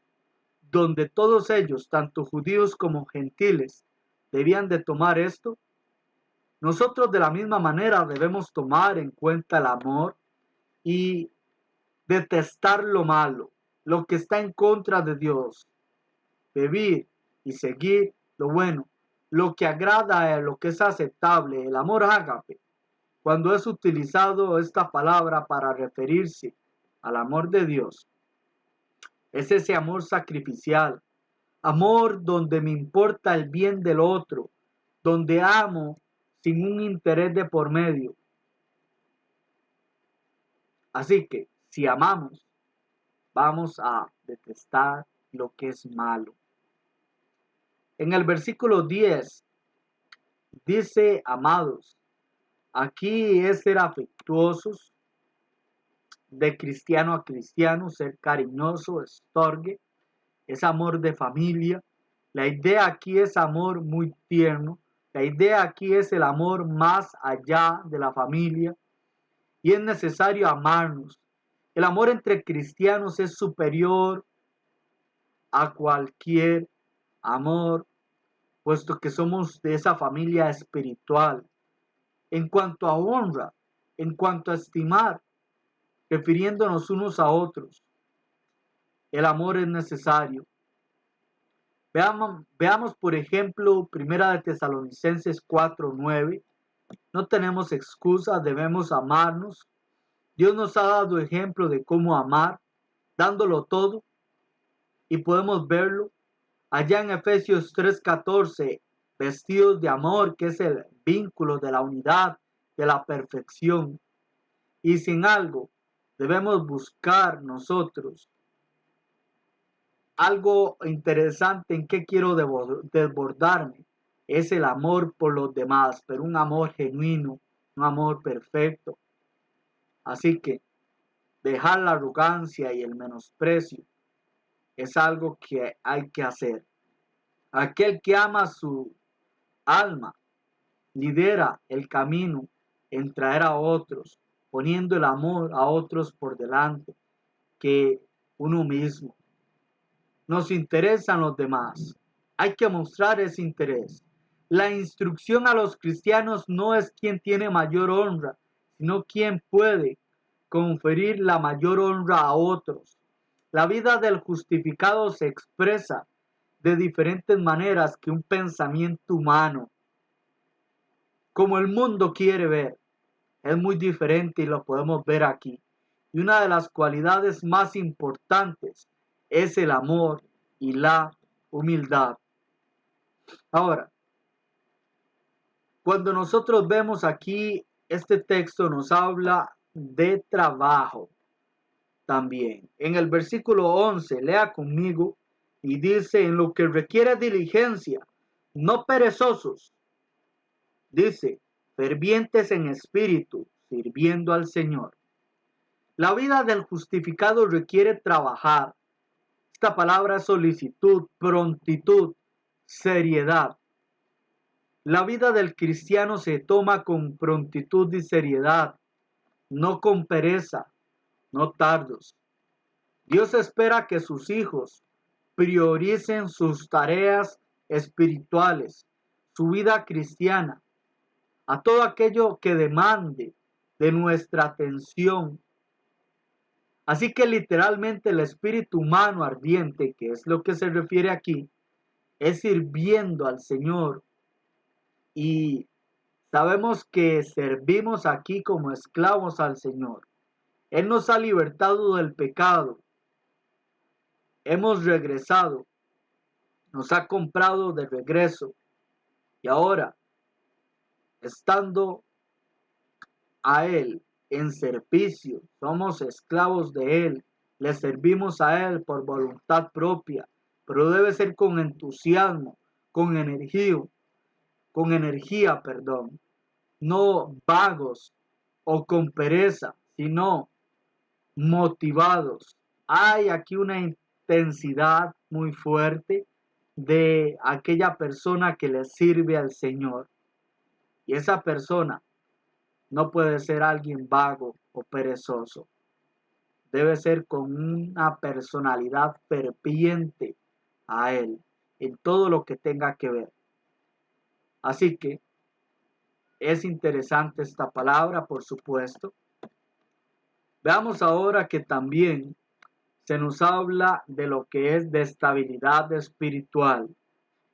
donde todos ellos, tanto judíos como gentiles, debían de tomar esto. Nosotros de la misma manera debemos tomar en cuenta el amor y detestar lo malo, lo que está en contra de Dios, vivir y seguir lo bueno, lo que agrada, lo que es aceptable, el amor ágape. Cuando es utilizado esta palabra para referirse al amor de Dios, es ese amor sacrificial, amor donde me importa el bien del otro, donde amo sin un interés de por medio. Así que si amamos, vamos a detestar lo que es malo. En el versículo 10 dice, amados, aquí es ser afectuosos, de cristiano a cristiano, ser cariñoso, estorgue, es amor de familia. La idea aquí es amor muy tierno. La idea aquí es el amor más allá de la familia. Y es necesario amarnos. El amor entre cristianos es superior a cualquier amor, puesto que somos de esa familia espiritual. En cuanto a honra, en cuanto a estimar, refiriéndonos unos a otros, el amor es necesario. Veamos por ejemplo, Primera de Tesalonicenses 4:9. No tenemos excusa, debemos amarnos. Dios nos ha dado ejemplo de cómo amar, dándolo todo, y podemos verlo allá en Efesios 3:14, vestidos de amor, que es el vínculo de la unidad, de la perfección. Y sin algo, debemos buscar nosotros algo interesante en que quiero desbordarme. Es el amor por los demás, pero un amor genuino, un amor perfecto. Así que dejar la arrogancia y el menosprecio es algo que hay que hacer. Aquel que ama su alma lidera el camino en traer a otros, poniendo el amor a otros por delante que uno mismo. Nos interesan los demás. Hay que mostrar ese interés. La instrucción a los cristianos no es quién tiene mayor honra, sino quién puede conferir la mayor honra a otros. La vida del justificado se expresa de diferentes maneras que un pensamiento humano, como el mundo quiere ver. Es muy diferente y lo podemos ver aquí. Y una de las cualidades más importantes es el amor y la humildad. Ahora, cuando nosotros vemos aquí, este texto nos habla de trabajo también. En el versículo 11, lea conmigo y dice, en lo que requiere diligencia, no perezosos, dice, fervientes en espíritu, sirviendo al Señor. La vida del justificado requiere trabajar. Esta palabra es solicitud, prontitud, seriedad. La vida del cristiano se toma con prontitud y seriedad, no con pereza, no tardos. Dios espera que sus hijos prioricen sus tareas espirituales, su vida cristiana, a todo aquello que demande de nuestra atención. Así que literalmente el espíritu humano ardiente, que es lo que se refiere aquí, es sirviendo al Señor. Y sabemos que servimos aquí como esclavos al Señor. Él nos ha libertado del pecado. Hemos regresado. Nos ha comprado de regreso. Y ahora, estando a Él en servicio, somos esclavos de Él. Le servimos a Él por voluntad propia. Pero debe ser con entusiasmo, con energía, perdón. No vagos o con pereza, sino motivados. Hay aquí una intensidad muy fuerte de aquella persona que le sirve al Señor. Y esa persona no puede ser alguien vago o perezoso. Debe ser con una personalidad ferviente a Él en todo lo que tenga que ver. Así que es interesante esta palabra, por supuesto. Veamos ahora que también se nos habla de lo que es de estabilidad espiritual.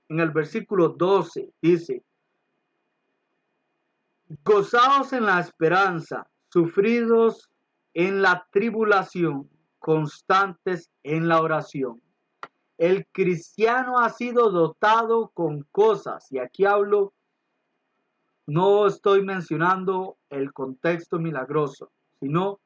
En el versículo 12 dice, gozaos en la esperanza, sufridos en la tribulación, constantes en la oración. El cristiano ha sido dotado con cosas, y aquí hablo, no estoy mencionando el contexto milagroso, sino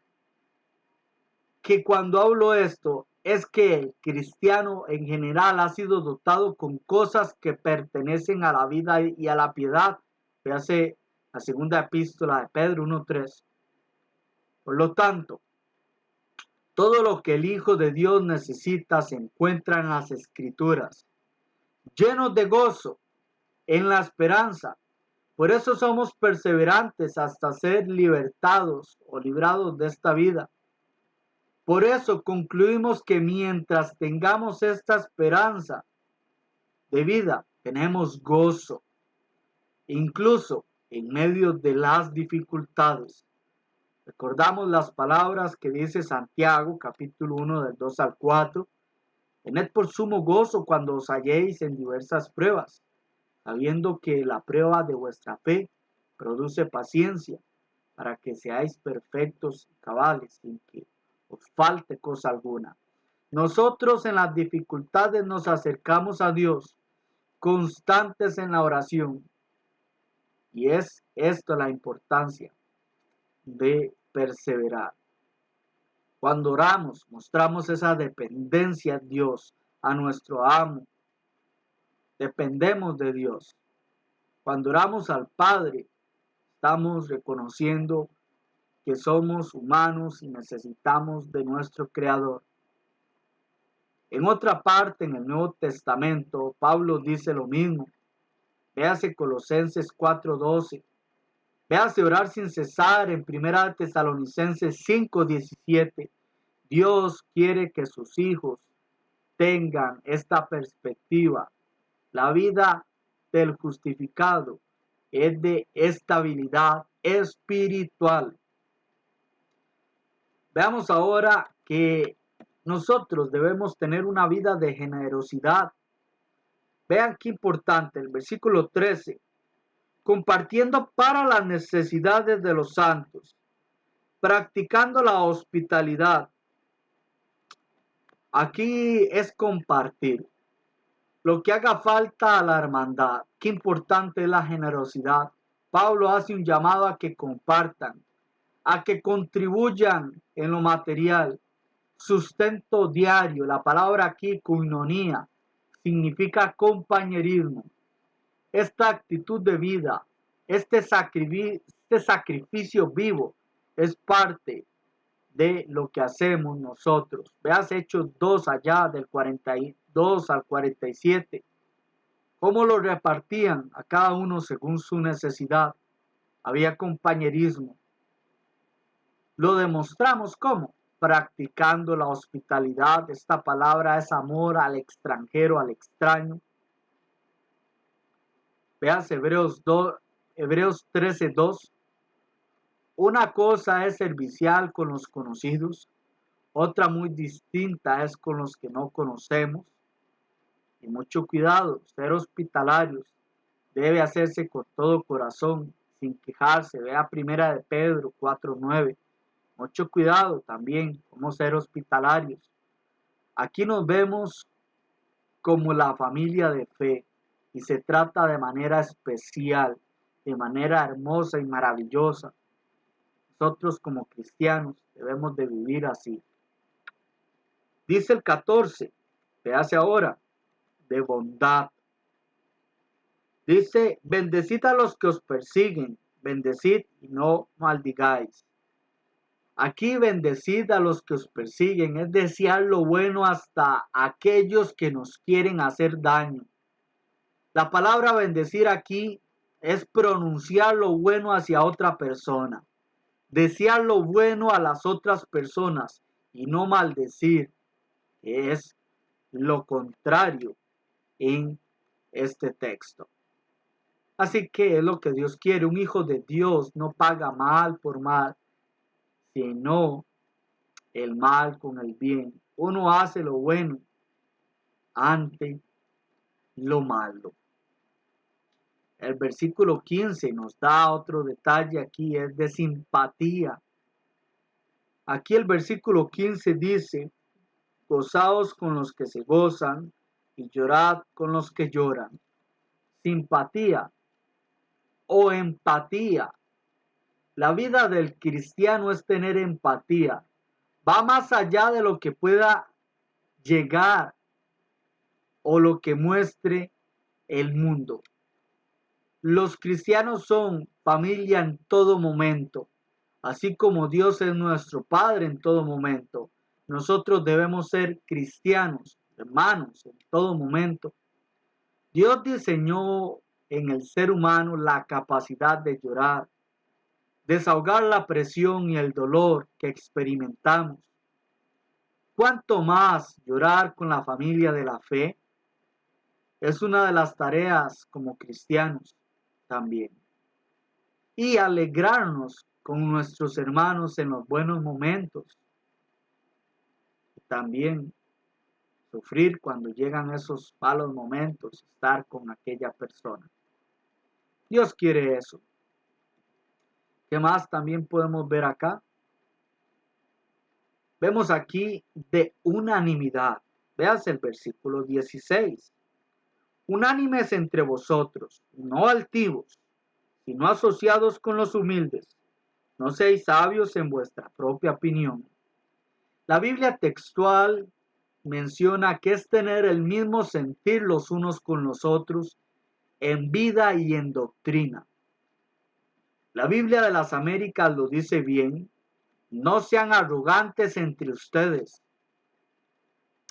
que cuando hablo esto es que el cristiano en general ha sido dotado con cosas que pertenecen a la vida y a la piedad. Véase la segunda epístola de Pedro 1:3. Por lo tanto, todo lo que el Hijo de Dios necesita se encuentra en las Escrituras, llenos de gozo en la esperanza. Por eso somos perseverantes hasta ser libertados o librados de esta vida. Por eso concluimos que mientras tengamos esta esperanza de vida, tenemos gozo, incluso en medio de las dificultades. Recordamos las palabras que dice Santiago, capítulo 1, del 2 al 4. Tened por sumo gozo cuando os halléis en diversas pruebas, sabiendo que la prueba de vuestra fe produce paciencia, para que seáis perfectos y cabales, sin que os falte cosa alguna. Nosotros en las dificultades nos acercamos a Dios, constantes en la oración. Y es esto la importancia de perseverar. Cuando oramos, mostramos esa dependencia a Dios, a nuestro amo. Dependemos de Dios. Cuando oramos al Padre, estamos reconociendo que somos humanos y necesitamos de nuestro Creador. En otra parte, en el Nuevo Testamento, Pablo dice lo mismo. Véase Colosenses 4:12. Véase orar sin cesar en 1 Tesalonicenses 5:17. Dios quiere que sus hijos tengan esta perspectiva. La vida del justificado es de estabilidad espiritual. Veamos ahora que nosotros debemos tener una vida de generosidad. Vean qué importante el versículo 13. Compartiendo para las necesidades de los santos, practicando la hospitalidad. Aquí es compartir lo que haga falta a la hermandad. Qué importante es la generosidad. Pablo hace un llamado a que compartan, a que contribuyan en lo material, sustento diario. La palabra aquí, koinonía, significa compañerismo. Esta actitud de vida, este sacrificio vivo es parte de lo que hacemos nosotros. Veas Hechos 2 allá del 42 al 47. Cómo lo repartían a cada uno según su necesidad. Había compañerismo. Lo demostramos ¿cómo? Practicando la hospitalidad. Esta palabra es amor al extranjero, al extraño. Veas Hebreos 13:2. Una cosa es servicial con los conocidos, otra muy distinta es con los que no conocemos. Y mucho cuidado, ser hospitalarios debe hacerse con todo corazón, sin quejarse. Vea 1 de Pedro 4:9. Mucho cuidado también, cómo ser hospitalarios. Aquí nos vemos como la familia de fe y se trata de manera especial, de manera hermosa y maravillosa. Nosotros como cristianos debemos de vivir así. Dice el 14, véase ahora, de bondad. Dice, bendecid a los que os persiguen, bendecid y no maldigáis. Aquí bendecid a los que os persiguen, es desear lo bueno hasta aquellos que nos quieren hacer daño. La palabra bendecir aquí es pronunciar lo bueno hacia otra persona, desear lo bueno a las otras personas y no maldecir, que es lo contrario en este texto. Así que es lo que Dios quiere. Un hijo de Dios no paga mal por mal, sino el mal con el bien. Uno hace lo bueno ante lo malo. El versículo 15 nos da otro detalle aquí, es de simpatía. Aquí el versículo 15 dice, gozaos con los que se gozan y llorad con los que lloran. Simpatía o empatía. La vida del cristiano es tener empatía. Va más allá de lo que pueda llegar o lo que muestre el mundo. Los cristianos son familia en todo momento, así como Dios es nuestro Padre en todo momento. Nosotros debemos ser cristianos, hermanos, en todo momento. Dios diseñó en el ser humano la capacidad de llorar, desahogar la presión y el dolor que experimentamos. ¿Cuánto más llorar con la familia de la fe? Es una de las tareas como cristianos también. Y alegrarnos con nuestros hermanos en los buenos momentos. También sufrir cuando llegan esos malos momentos, estar con aquella persona. Dios quiere eso. ¿Qué más también podemos ver acá? Vemos aquí de unanimidad. Veas el versículo 16. Unánimes entre vosotros, no altivos, sino asociados con los humildes. No seáis sabios en vuestra propia opinión. La Biblia textual menciona que es tener el mismo sentir los unos con los otros en vida y en doctrina. La Biblia de las Américas lo dice bien: no sean arrogantes entre ustedes.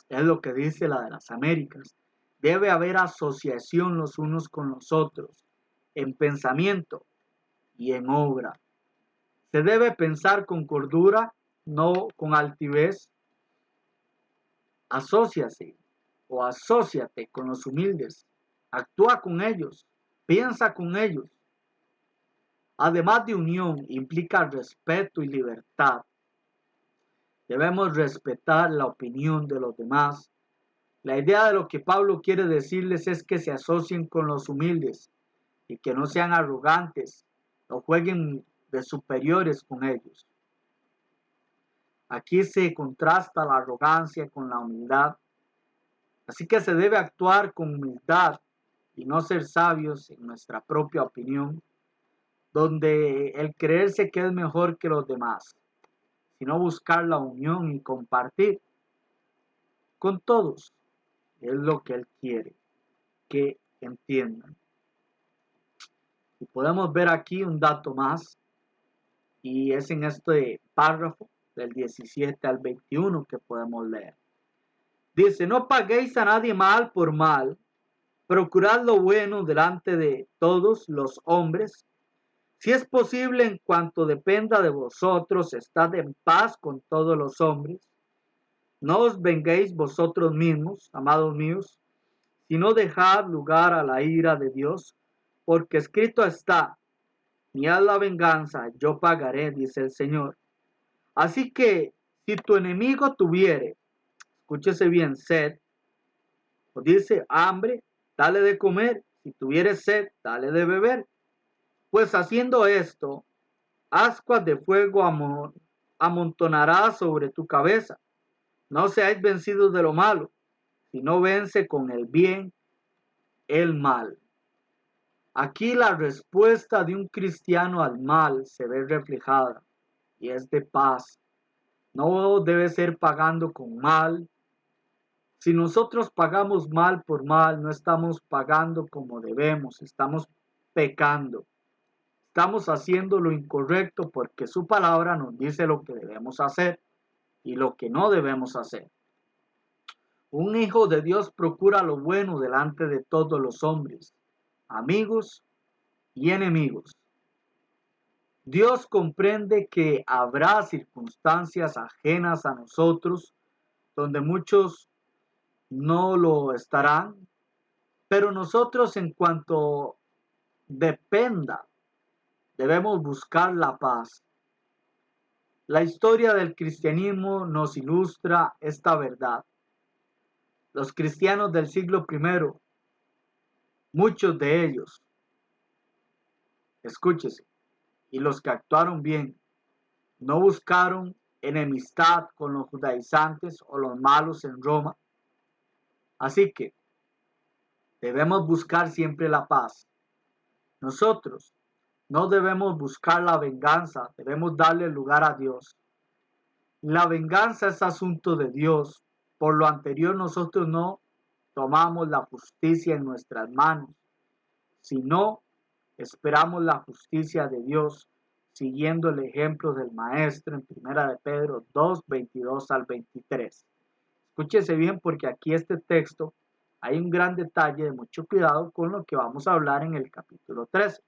Es lo que dice la de las Américas. Debe haber asociación los unos con los otros, en pensamiento y en obra. Se debe pensar con cordura, no con altivez. Asóciate o asóciate con los humildes. Actúa con ellos, piensa con ellos. Además de unión, implica respeto y libertad. Debemos respetar la opinión de los demás. La idea de lo que Pablo quiere decirles es que se asocien con los humildes y que no sean arrogantes o jueguen de superiores con ellos. Aquí se contrasta la arrogancia con la humildad. Así que se debe actuar con humildad y no ser sabios en nuestra propia opinión, donde el creerse que es mejor que los demás, sino buscar la unión y compartir con todos. Es lo que Él quiere que entiendan. Y podemos ver aquí un dato más, y es en este párrafo del 17 al 21 que podemos leer. Dice: no paguéis a nadie mal por mal, procurad lo bueno delante de todos los hombres. Si es posible, en cuanto dependa de vosotros, estad en paz con todos los hombres. No os venguéis vosotros mismos, amados míos, sino dejad lugar a la ira de Dios, porque escrito está: mía es la venganza, yo pagaré, dice el Señor. Así que, si tu enemigo tuviere, escúchese bien, sed, o dice hambre, dale de comer; si tuviere sed, dale de beber. Pues haciendo esto, ascuas de fuego amontonará sobre tu cabeza. No seáis vencidos de lo malo, sino vence con el bien el mal. Aquí la respuesta de un cristiano al mal se ve reflejada y es de paz. No debe ser pagando con mal. Si nosotros pagamos mal por mal, no estamos pagando como debemos, estamos pecando. Estamos haciendo lo incorrecto porque su palabra nos dice lo que debemos hacer y lo que no debemos hacer. Un hijo de Dios procura lo bueno delante de todos los hombres, amigos y enemigos. Dios comprende que habrá circunstancias ajenas a nosotros donde muchos no lo estarán, pero nosotros, en cuanto dependa, debemos buscar la paz. La historia del cristianismo nos ilustra esta verdad. Los cristianos del siglo I, muchos de ellos, escúchese, y los que actuaron bien, no buscaron enemistad con los judaizantes o los malos en Roma. Así que debemos buscar siempre la paz. Nosotros no debemos buscar la venganza, debemos darle lugar a Dios. La venganza es asunto de Dios. Por lo anterior, nosotros no tomamos la justicia en nuestras manos, sino esperamos la justicia de Dios, siguiendo el ejemplo del Maestro en 1 de Pedro 2, 22 al 23. Escúchese bien, porque aquí este texto hay un gran detalle de mucho cuidado con lo que vamos a hablar en el capítulo 13.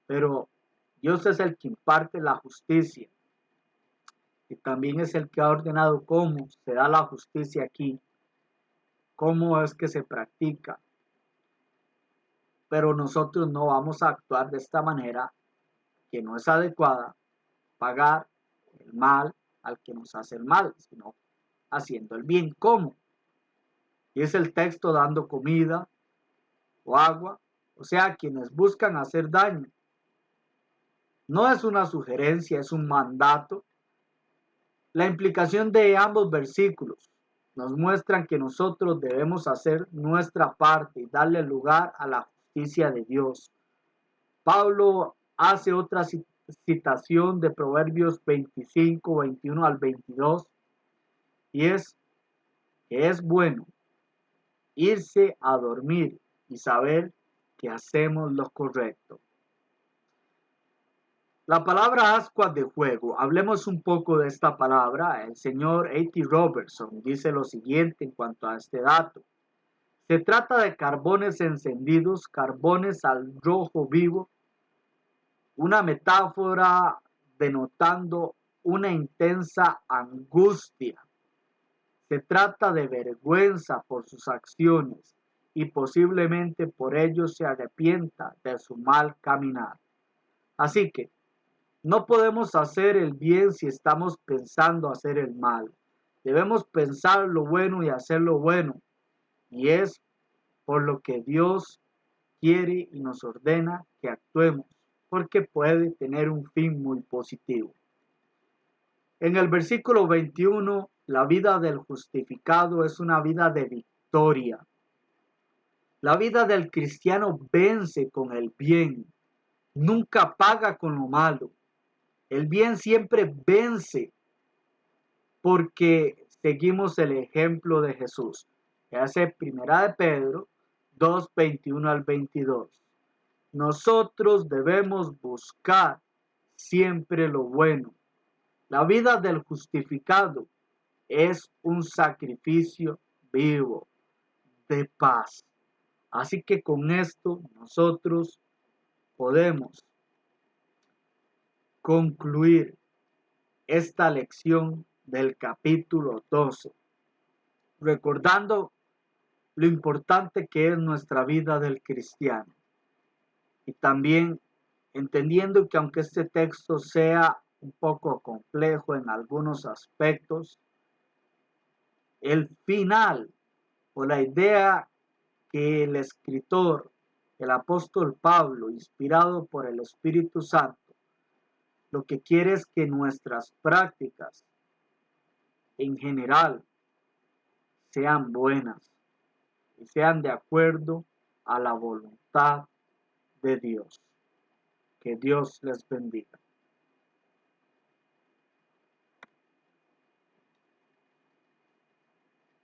Pero Dios es el que imparte la justicia y también es el que ha ordenado cómo se da la justicia aquí, cómo es que se practica. Pero nosotros no vamos a actuar de esta manera, que no es adecuada, pagar el mal al que nos hace el mal, sino haciendo el bien. ¿Cómo? Y es el texto dando comida o agua, o sea, quienes buscan hacer daño. No es una sugerencia, es un mandato. La implicación de ambos versículos nos muestran que nosotros debemos hacer nuestra parte y darle lugar a la justicia de Dios. Pablo hace otra citación de Proverbios 25, 21 al 22, y es que es bueno irse a dormir y saber que hacemos lo correcto. La palabra ascuas de fuego, hablemos un poco de esta palabra. El señor A.T. Robertson dice lo siguiente en cuanto a este dato. Se trata de carbones encendidos, carbones al rojo vivo, una metáfora denotando una intensa angustia. Se trata de vergüenza por sus acciones y posiblemente por ello se arrepienta de su mal caminar. Así que no podemos hacer el bien si estamos pensando hacer el mal. Debemos pensar lo bueno y hacer lo bueno. Y es por lo que Dios quiere y nos ordena que actuemos, porque puede tener un fin muy positivo. En el versículo 21, la vida del justificado es una vida de victoria. La vida del cristiano vence con el bien, nunca paga con lo malo. El bien siempre vence porque seguimos el ejemplo de Jesús. Que hace Primera de Pedro 2, 21 al 22. Nosotros debemos buscar siempre lo bueno. La vida del justificado es un sacrificio vivo de paz. Así que con esto nosotros podemos concluir esta lección del capítulo 12, recordando lo importante que es nuestra vida del cristiano y también entendiendo que aunque este texto sea un poco complejo en algunos aspectos, el final o la idea que el escritor, el apóstol Pablo, inspirado por el Espíritu Santo, lo que quiere es que nuestras prácticas en general sean buenas y sean de acuerdo a la voluntad de Dios. Que Dios les bendiga.